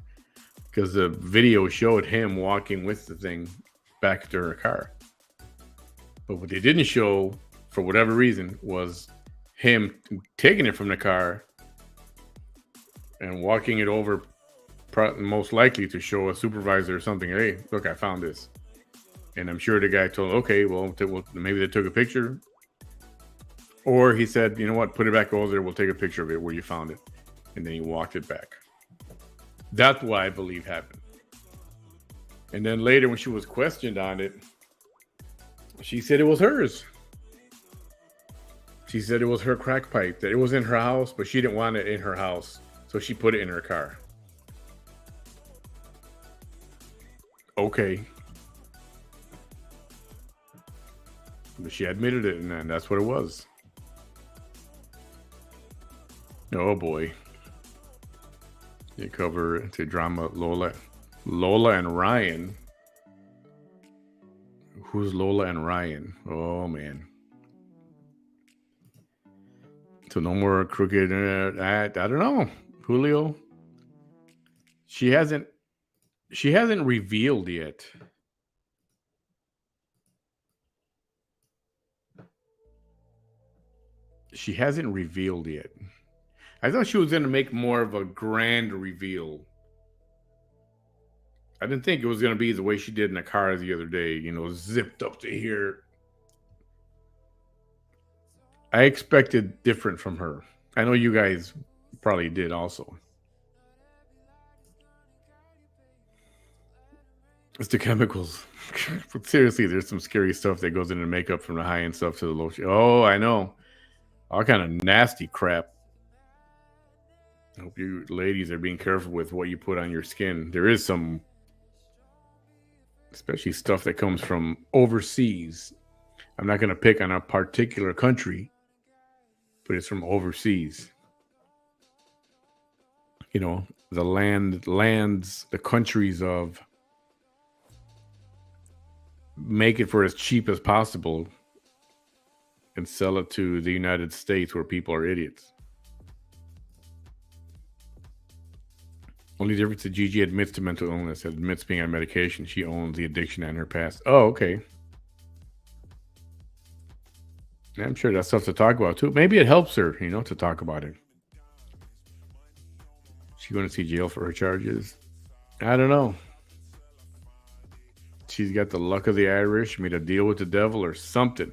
because the video showed him walking with the thing back to her car. But what they didn't show, for whatever reason, was him taking it from the car and walking it over, most likely to show a supervisor or something. Hey, look, I found this. And I'm sure the guy told, okay, well, maybe they took a picture. Or he said, you know what, put it back over there. We'll take a picture of it where you found it. And then he walked it back. That's what I believe happened. And then later when she was questioned on it, she said it was hers. She said it was her crack pipe, that it was in her house, but she didn't want it in her house. So she put it in her car. Okay. But she admitted it, and that's what it was. Oh boy. They cover the drama Lola and Ryan. Who's Lola and Ryan? Oh man. So no more crooked. I don't know, Julio. She hasn't revealed yet. She hasn't revealed yet. I thought she was going to make more of a grand reveal. I didn't think it was going to be the way she did in the car the other day, you know, zipped up to here. I expected different from her. I know you guys probably did also. It's the chemicals. But seriously, there's some scary stuff that goes into makeup, from the high-end stuff to the low. Oh, I know. All kind of nasty crap. I hope you ladies are being careful with what you put on your skin. There is some, especially stuff that comes from overseas. I'm not going to pick on a particular country, but it's from overseas. You know, the lands, the countries of make it for as cheap as possible and sell it to the United States where people are idiots. Only difference is Gigi admits to mental illness, admits being on medication. She owns the addiction and her past. Oh, okay. Yeah, I'm sure that's stuff to talk about too. Maybe it helps her, you know, to talk about it. She's going to see jail for her charges. I don't know. She's got the luck of the Irish, made a deal with the devil or something.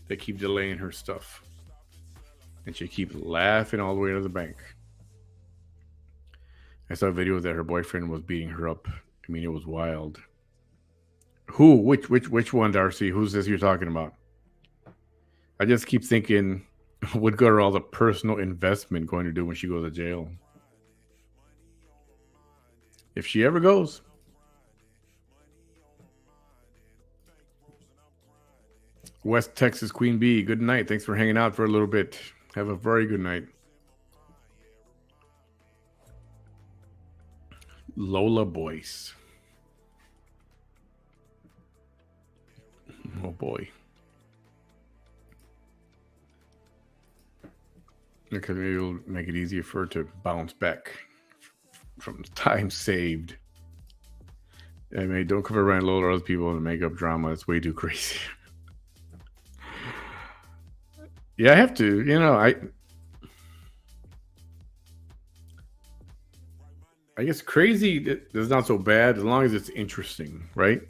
They keep delaying her stuff. And she keeps laughing all the way to the bank. I saw a video that her boyfriend was beating her up. I mean, it was wild. Who? Which one, Darcy? Who's this you're talking about? I just keep thinking, what good are all the personal investment going to do when she goes to jail? If she ever goes. West Texas Queen Bee, good night. Thanks for hanging out for a little bit. Have a very good night. Lola Boyce. Oh boy. Because it'll make it easier for her to bounce back from the time saved. I mean, don't cover around Lola or other people in the makeup drama. It's way too crazy. Yeah, I have to. You know, I guess crazy is not so bad as long as it's interesting, right?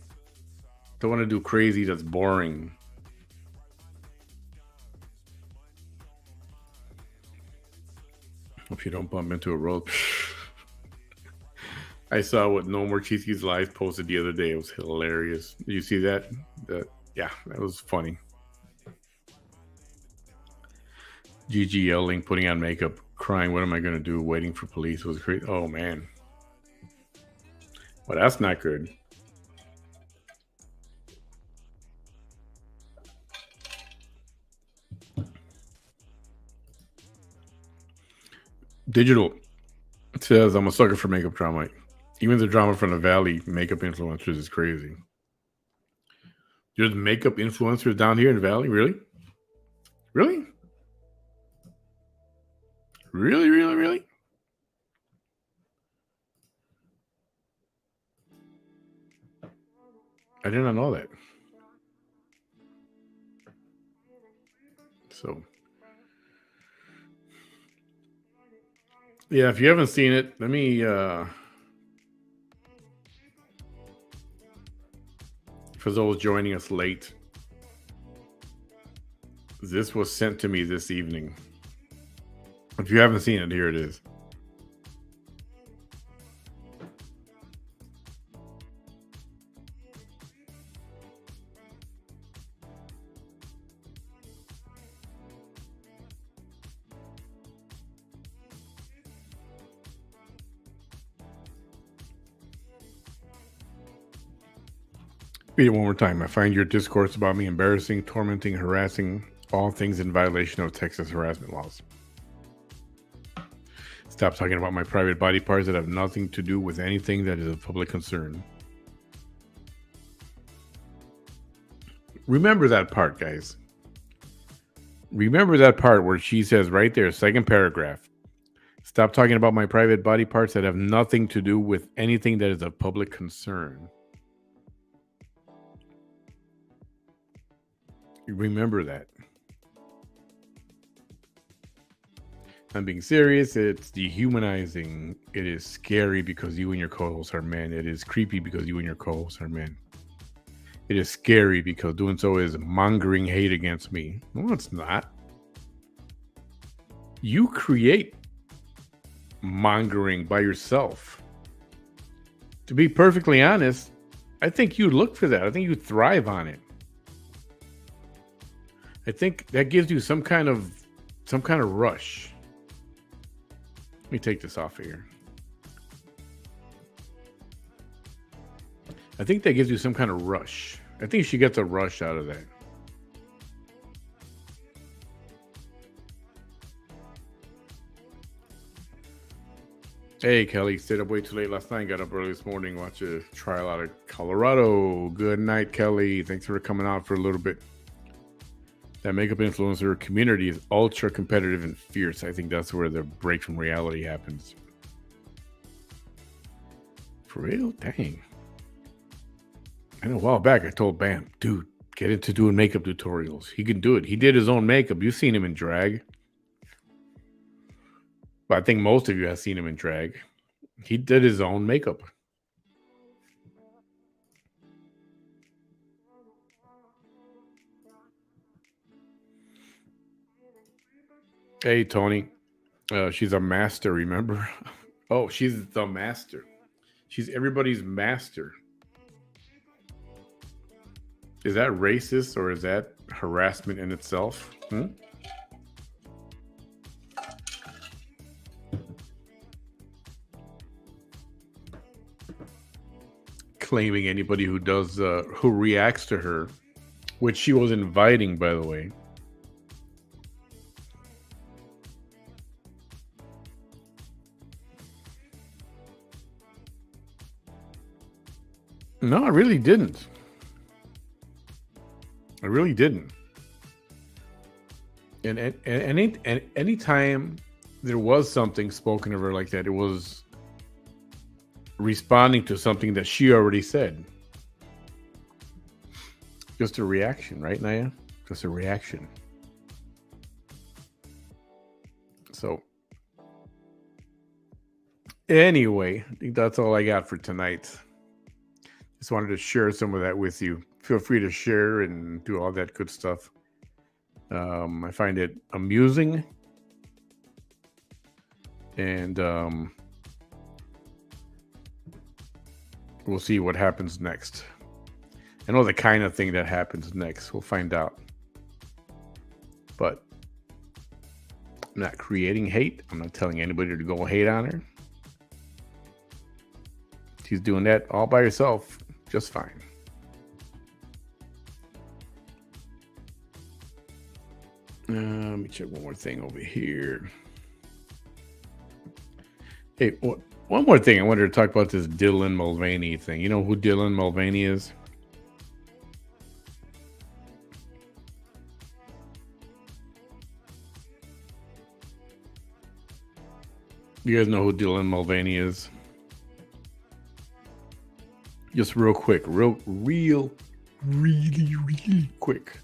Don't want to do crazy that's boring. Hope you don't bump into a road. I saw what No More Cheeseke's Live posted the other day. It was hilarious. Did you see that? Yeah, that was funny. Gigi yelling, putting on makeup, crying. What am I going to do? Waiting for police was great. Oh man, well that's not good. Digital says I'm a sucker for makeup drama. Even the drama from the Valley makeup influencers is crazy. There's makeup influencers down here in the Valley, really? Really? Really, really, really? I did not know that. So, yeah, if you haven't seen it, let me. For those joining us late, this was sent to me this evening. If you haven't seen it, here it is. Read it one more time. I find your discourse about me embarrassing, tormenting, harassing, all things in violation of Texas harassment laws. Stop talking about my private body parts that have nothing to do with anything that is of public concern. Remember that part, guys. Remember that part where she says right there, second paragraph. Stop talking about my private body parts that have nothing to do with anything that is of public concern. Remember that. I'm being serious. It's dehumanizing. It is scary because you and your co-hosts are men. It is creepy because you and your co-hosts are men. It is scary because doing so is mongering hate against me. No, it's not. You create mongering by yourself. To be perfectly honest, I think you look for that. I think you thrive on it. I think that gives you some kind of rush. Let me take this off of here. I think that gives you some kind of rush. I think she gets a rush out of that. Hey, Kelly, stayed up way too late last night. Got up early this morning. Watch a trial out of Colorado. Good night, Kelly. Thanks for coming out for a little bit. That makeup influencer community is ultra competitive and fierce. I think that's where the break from reality happens. For real? Dang. I know a while back I told Bam, dude, get into doing makeup tutorials. He can do it. He did his own makeup. You've seen him in drag. But I think most of you have seen him in drag. He did his own makeup. Hey, Tony. She's a master, remember? Oh, she's the master. She's everybody's master. Is that racist or is that harassment in itself? Claiming anybody who does, who reacts to her, which she was inviting, by the way. No, I really didn't. I really didn't. And any time there was something spoken of her like that, it was responding to something that she already said. Just a reaction, right, Naya? Just a reaction. So, anyway, I think that's all I got for tonight. Just wanted to share some of that with you. Feel free to share and do all that good stuff. I find it amusing and we'll see what happens next. I know the kind of thing that happens next. We'll find out. But I'm not creating hate. I'm not telling anybody to go hate on her. She's doing that all by herself just fine. Let me check one more thing over here. Hey, one more thing. I wanted to talk about this Dylan Mulvaney thing. You know who Dylan Mulvaney is? You guys know who Dylan Mulvaney is? Just real quick. Really quick.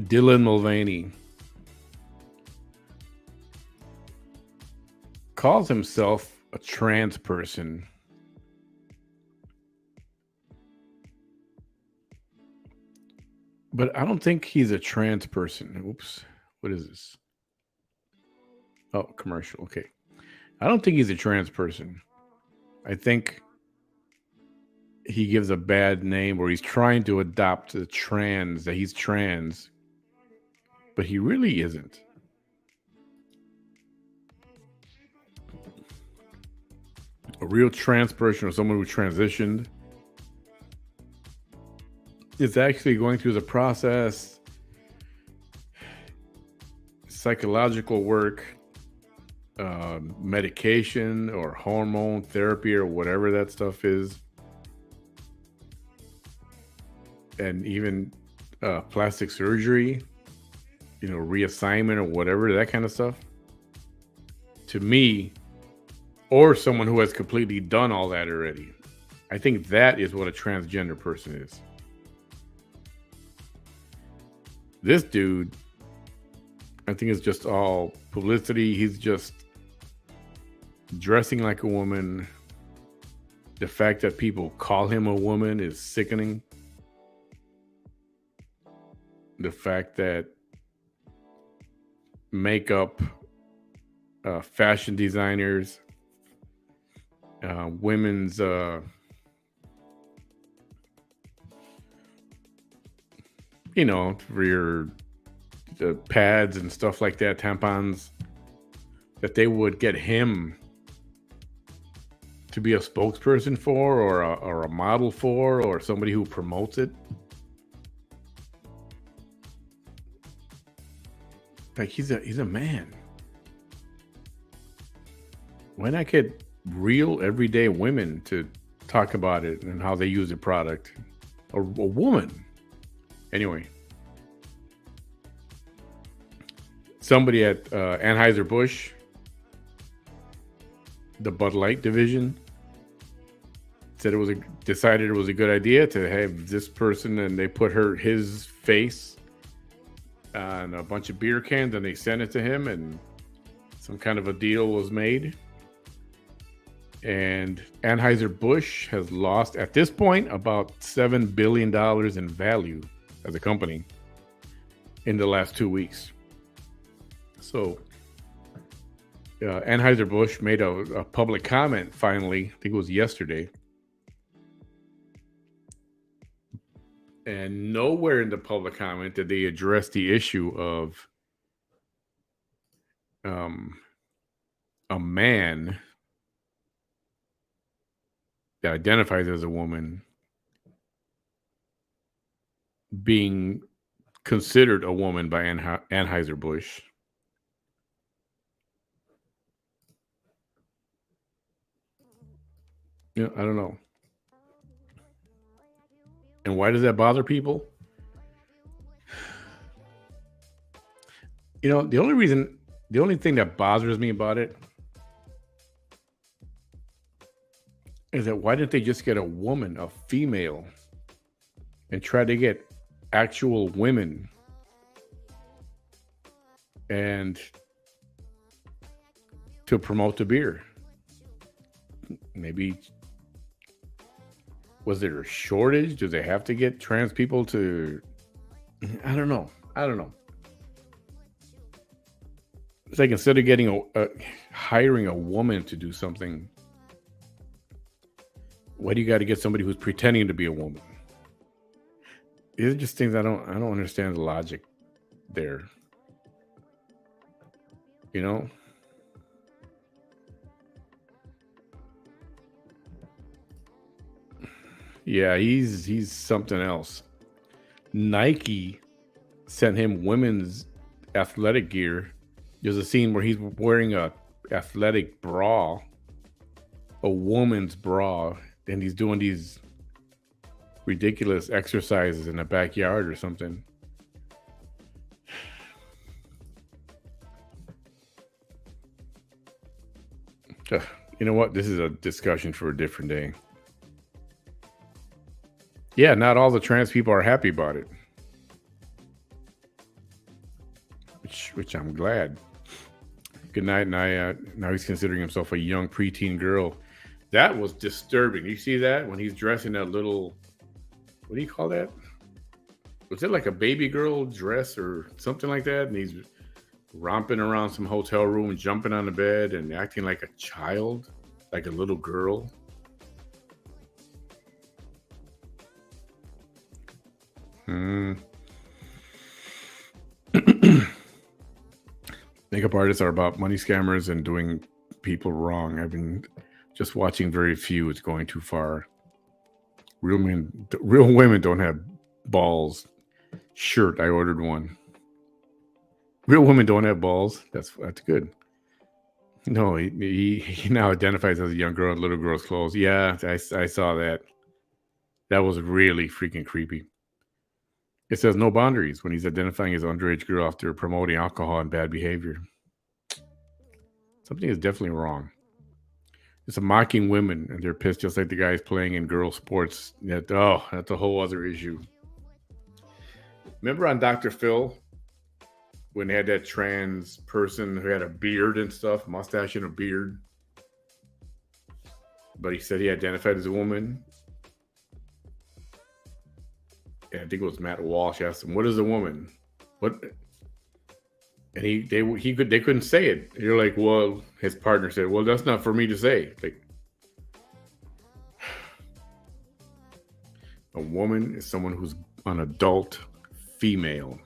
Dylan Mulvaney calls himself a trans person. But I don't think he's a trans person. Oops. What is this? Oh, commercial. Okay. I don't think he's a trans person. I think he gives a bad name, or he's trying to adopt the trans, that he's trans. But he really isn't. A real trans person, or someone who transitioned, is actually going through the process, psychological work, medication or hormone therapy or whatever that stuff is, and even plastic surgery, reassignment or whatever, that kind of stuff. To me, or someone who has completely done all that already, I think that is what a transgender person is. This dude, I think it's just all publicity. He's just dressing like a woman. The fact that people call him a woman is sickening. The fact that makeup, fashion designers, women's for your pads and stuff like that, tampons, that they would get him to be a spokesperson for, or a model for, or somebody who promotes it. Like, he's a man. Why not get real everyday women to talk about it and how they use the product? A woman. Anyway, somebody at Anheuser-Busch, the Bud Light division, said decided it was a good idea to have this person, and they put his face on a bunch of beer cans, and they sent it to him, and some kind of a deal was made. And Anheuser-Busch has lost, at this point, about $7 billion in value as a company in the last 2 weeks. So Anheuser-Busch made a public comment finally, I think it was yesterday. And nowhere in the public comment did they address the issue of a man that identifies as a woman being considered a woman by Anheuser-Busch. I don't know. And why does that bother people? The only thing that bothers me about it is that why didn't they just get a woman, a female, and try to get actual women and to promote the beer? Maybe, was there a shortage? Do they have to get trans people to? I don't know. It's like instead of getting hiring a woman to do something, why do you got to get somebody who's pretending to be a woman? These are just things I don't understand the logic there. You know? Yeah, he's something else. Nike sent him women's athletic gear. There's a scene where he's wearing a athletic bra, a woman's bra, and he's doing these ridiculous exercises in the backyard or something. You know what? This is a discussion for a different day. Yeah, not all the trans people are happy about it. Which I'm glad. Good night. And now he's considering himself a young preteen girl. That was disturbing. You see that when he's dressing that little, what do you call that? Was it like a baby girl dress or something like that? And he's romping around some hotel room, jumping on the bed and acting like a child, like a little girl. Makeup artists are about money scammers and doing people wrong. I've been just watching very few. It's going too far. Real women don't have balls. Shirt, I ordered one. Real women don't have balls. That's good. No, he now identifies as a young girl in little girl's clothes. Yeah, I saw that. That was really freaking creepy. It says no boundaries when he's identifying his underage girl after promoting alcohol and bad behavior. Something is definitely wrong. It's a mocking women, and they're pissed just like the guys playing in girl sports. That's a whole other issue. Remember on Dr. Phil, when they had that trans person who had a beard and stuff, mustache and a beard, but he said he identified as a woman? Yeah, I think it was Matt Walsh asked him, "What is a woman?" What? And they couldn't say it. You're like, well, his partner said, "Well, that's not for me to say." Like, a woman is someone who's an adult female,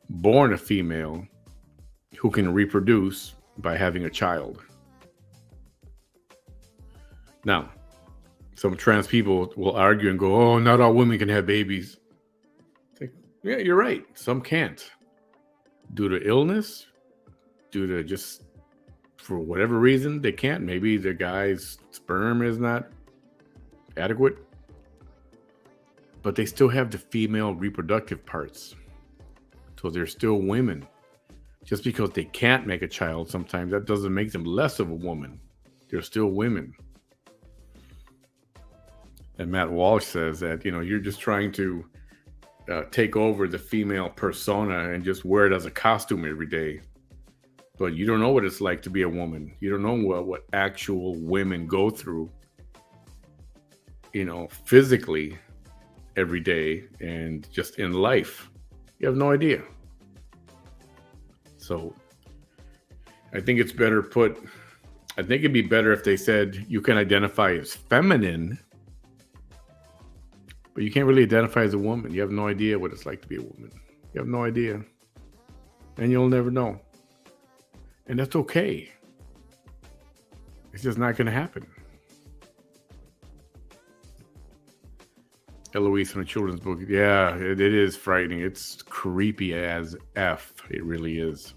born a female, who can reproduce by having a child. Now, some trans people will argue and go, "Oh, not all women can have babies." Like, yeah, you're right. Some can't. Due to illness, due to just for whatever reason, they can't. Maybe the guy's sperm is not adequate. But they still have the female reproductive parts. So they're still women. Just because they can't make a child sometimes, that doesn't make them less of a woman. They're still women. And Matt Walsh says that, you're just trying to take over the female persona and just wear it as a costume every day. But you don't know what it's like to be a woman. You don't know what actual women go through, physically every day and just in life. You have no idea. So I think it's better put. I think it'd be better if they said you can identify as feminine, but you can't really identify as a woman. You have no idea what it's like to be a woman. You have no idea. And you'll never know. And that's okay. It's just not going to happen. Eloise from the children's book. Yeah, it is frightening. It's creepy as F. It really is.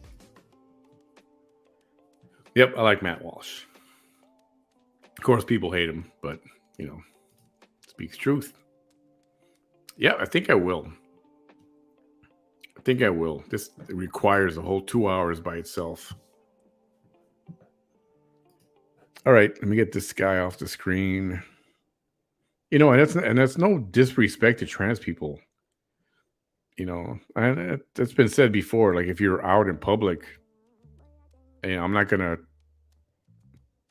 Yep, I like Matt Walsh. Of course, people hate him, but, speaks truth. Yeah, I think I will. This requires a whole 2 hours by itself. All right, let me get this guy off the screen. And that's no disrespect to trans people. And that's been said before. Like, if you're out in public, I'm not gonna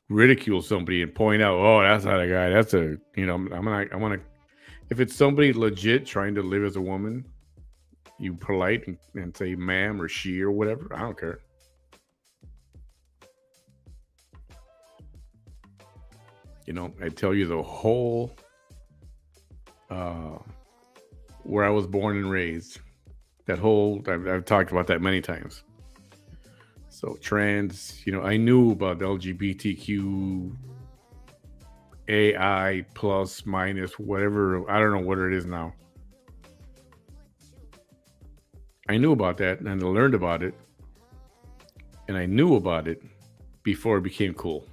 ridicule somebody and point out, "Oh, that's not a guy. That's a," I want to. If it's somebody legit trying to live as a woman, you polite and say "ma'am" or "she" or whatever. I don't care. I tell you the whole uh, where I was born and raised. That whole I've talked about that many times. So trans, I knew about the LGBTQ, AI plus minus whatever. I don't know what it is now. I knew about that and I learned about it, and I knew about it before it became cool,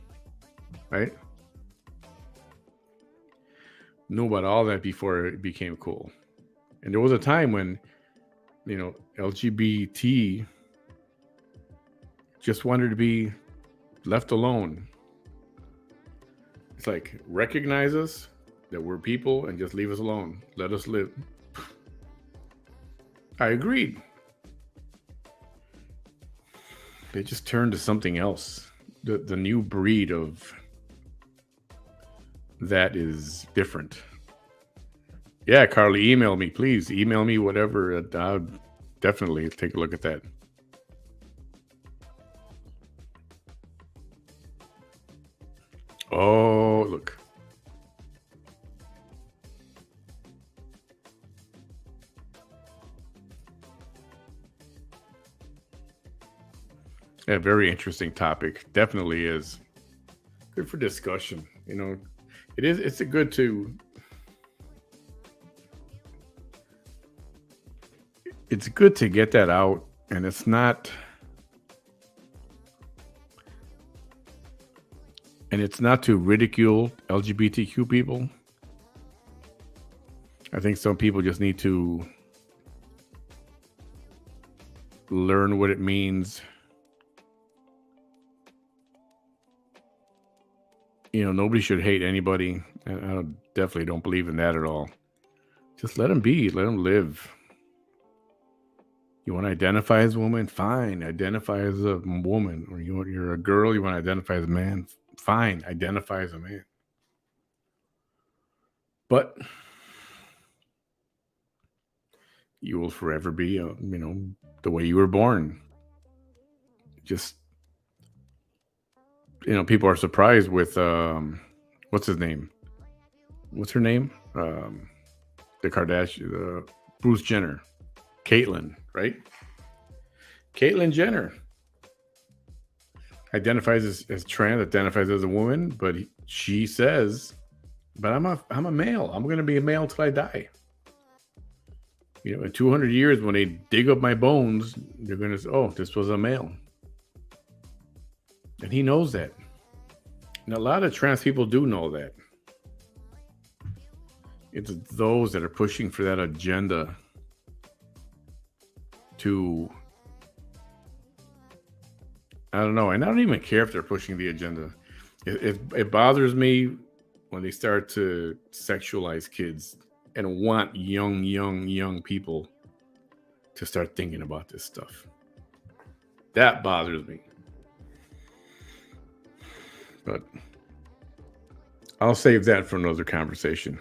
right? Knew about all that before it became cool. And there was a time when, LGBT just wanted to be left alone. It's like, recognize us that we're people and just leave us alone. Let us live. I agreed. They just turned to something else. The new breed of that is different. Yeah, Carly, email me, please. Email me whatever. I'll definitely take a look at that. Oh, look. A very interesting topic. Definitely is good for discussion. It is. It's a good to. It's good to get that out, and it's not. And it's not to ridicule LGBTQ people. I think some people just need to learn what it means. Nobody should hate anybody. And I definitely don't believe in that at all. Just let them be. Let them live. You want to identify as a woman? Fine. Identify as a woman. Or you're a girl, you want to identify as a man? Fine. Identify as a man. But you will forever be, the way you were born. Just, people are surprised with, what's his name? What's her name? The Kardashian, Bruce Jenner. Caitlyn, right? Caitlyn Jenner identifies as trans, identifies as a woman, but she says, "But I'm a male. I'm going to be a male till I die." In 200 years, when they dig up my bones, they're going to say, "Oh, this was a male," and he knows that. And a lot of trans people do know that. It's those that are pushing for that agenda to, I don't know, and I don't even care if they're pushing the agenda. It bothers me when they start to sexualize kids and want young people to start thinking about this stuff. That bothers me. But I'll save that for another conversation.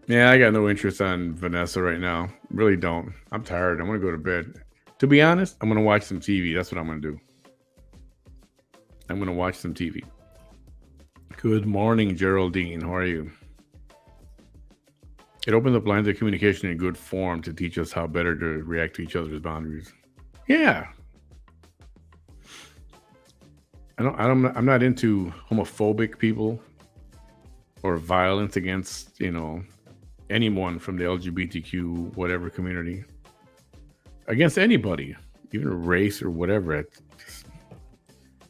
Yeah, I got no interest on Vanessa right now. Really don't. I'm tired. I'm going to go to bed. To be honest, I'm going to watch some TV. That's what I'm going to do. I'm going to watch some TV. Good morning, Geraldine. How are you? It opens up lines of communication in good form to teach us how better to react to each other's boundaries. Yeah. I'm not into homophobic people or violence against, anyone from the LGBTQ whatever community, against anybody, even race or whatever. Just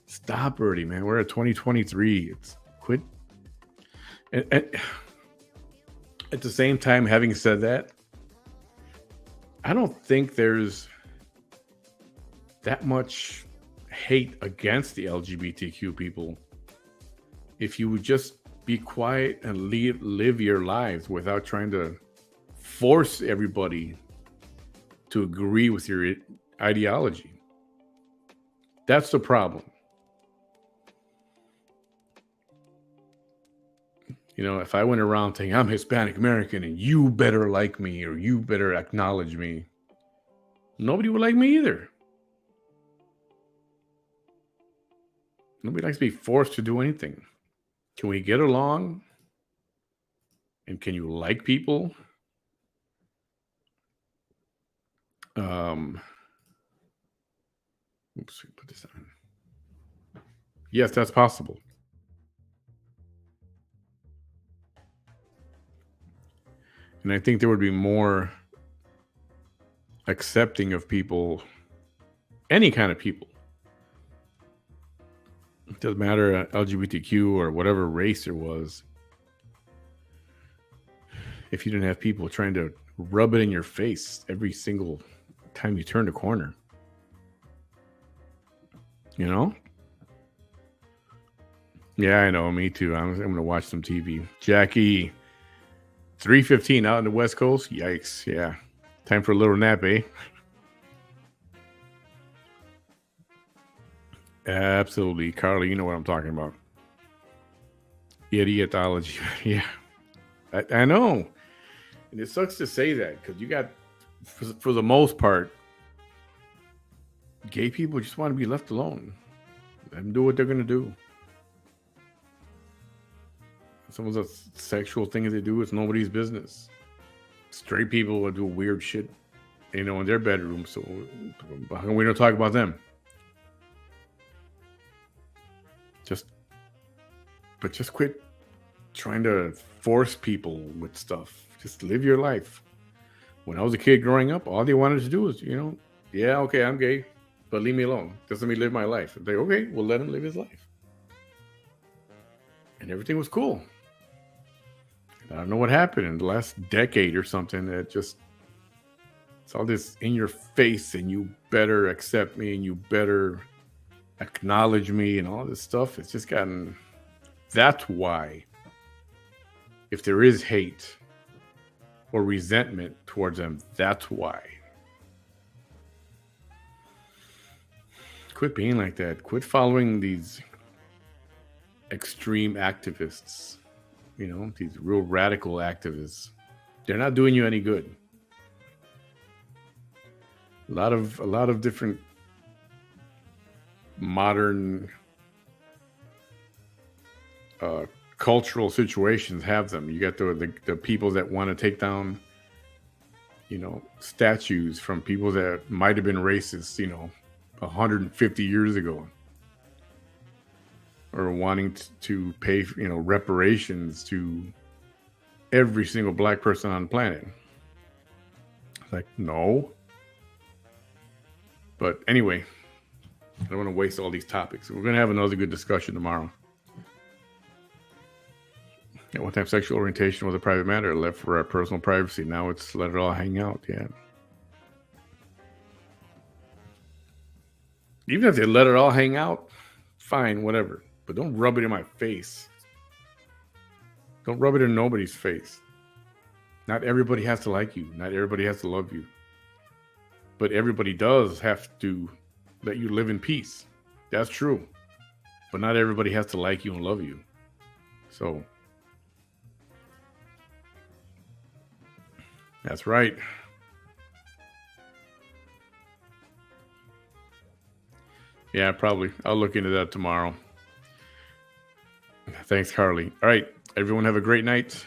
stop already, man. We're at 2023. It's quit. And at the same time, having said that, I don't think there's that much hate against the LGBTQ people if you would just be quiet and live your lives without trying to force everybody to agree with your ideology. That's the problem. If I went around saying I'm Hispanic American and you better like me or you better acknowledge me, nobody would like me either. Nobody likes to be forced to do anything. Can we get along? And can you like people? Oops, put this on. Yes, that's possible. And I think there would be more accepting of people, any kind of people. It doesn't matter LGBTQ or whatever race there was. If you didn't have people trying to rub it in your face every single time you turned a corner. You know? Yeah, I know. Me too. I'm going to watch some TV. Jackie, 3:15 out on the West Coast. Yikes. Yeah. Time for a little nap, eh? Absolutely. Carly, you know what I'm talking about. Idiotology. Yeah. I know. And it sucks to say that because you got, for the most part, gay people just want to be left alone. Let them do what they're going to do. Some of the sexual things they do is nobody's business. Straight people will do weird shit, in their bedroom. So how come we don't talk about them? Just quit trying to force people with stuff. Just live your life. When I was a kid growing up, all they wanted to do was, yeah, okay, I'm gay, but leave me alone. Just let me live my life. They okay, we'll let him live his life. And everything was cool. I don't know what happened in the last decade or something. It's all this in your face, and you better accept me, and you better acknowledge me, and all this stuff. It's just gotten. That's why, if there is hate or resentment towards them, that's why. Quit being like that. Quit following these extreme activists. These real radical activists. They're not doing you any good. A lot of different modern cultural situations have them. You got the people that want to take down, statues from people that might have been racist, 150 years ago. Or wanting to pay, reparations to every single black person on the planet. It's like, no. But anyway, I don't want to waste all these topics. We're going to have another good discussion tomorrow. At one time, sexual orientation was a private matter, left for our personal privacy. Now it's let it all hang out. Yeah. Even if they let it all hang out, fine, whatever. But don't rub it in my face. Don't rub it in nobody's face. Not everybody has to like you. Not everybody has to love you. But everybody does have to let you live in peace. That's true. But not everybody has to like you and love you. So, that's right. Yeah, probably. I'll look into that tomorrow. Thanks, Carly. All right, everyone have a great night.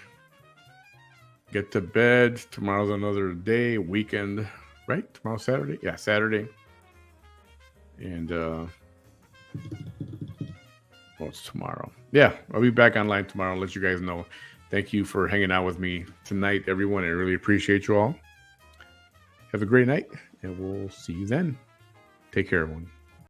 Get to bed. Tomorrow's another day, weekend, right? Tomorrow's Saturday? Yeah, Saturday. And, it's tomorrow. Yeah, I'll be back online tomorrow and let you guys know. Thank you for hanging out with me tonight, everyone. I really appreciate you all. Have a great night, and we'll see you then. Take care, everyone.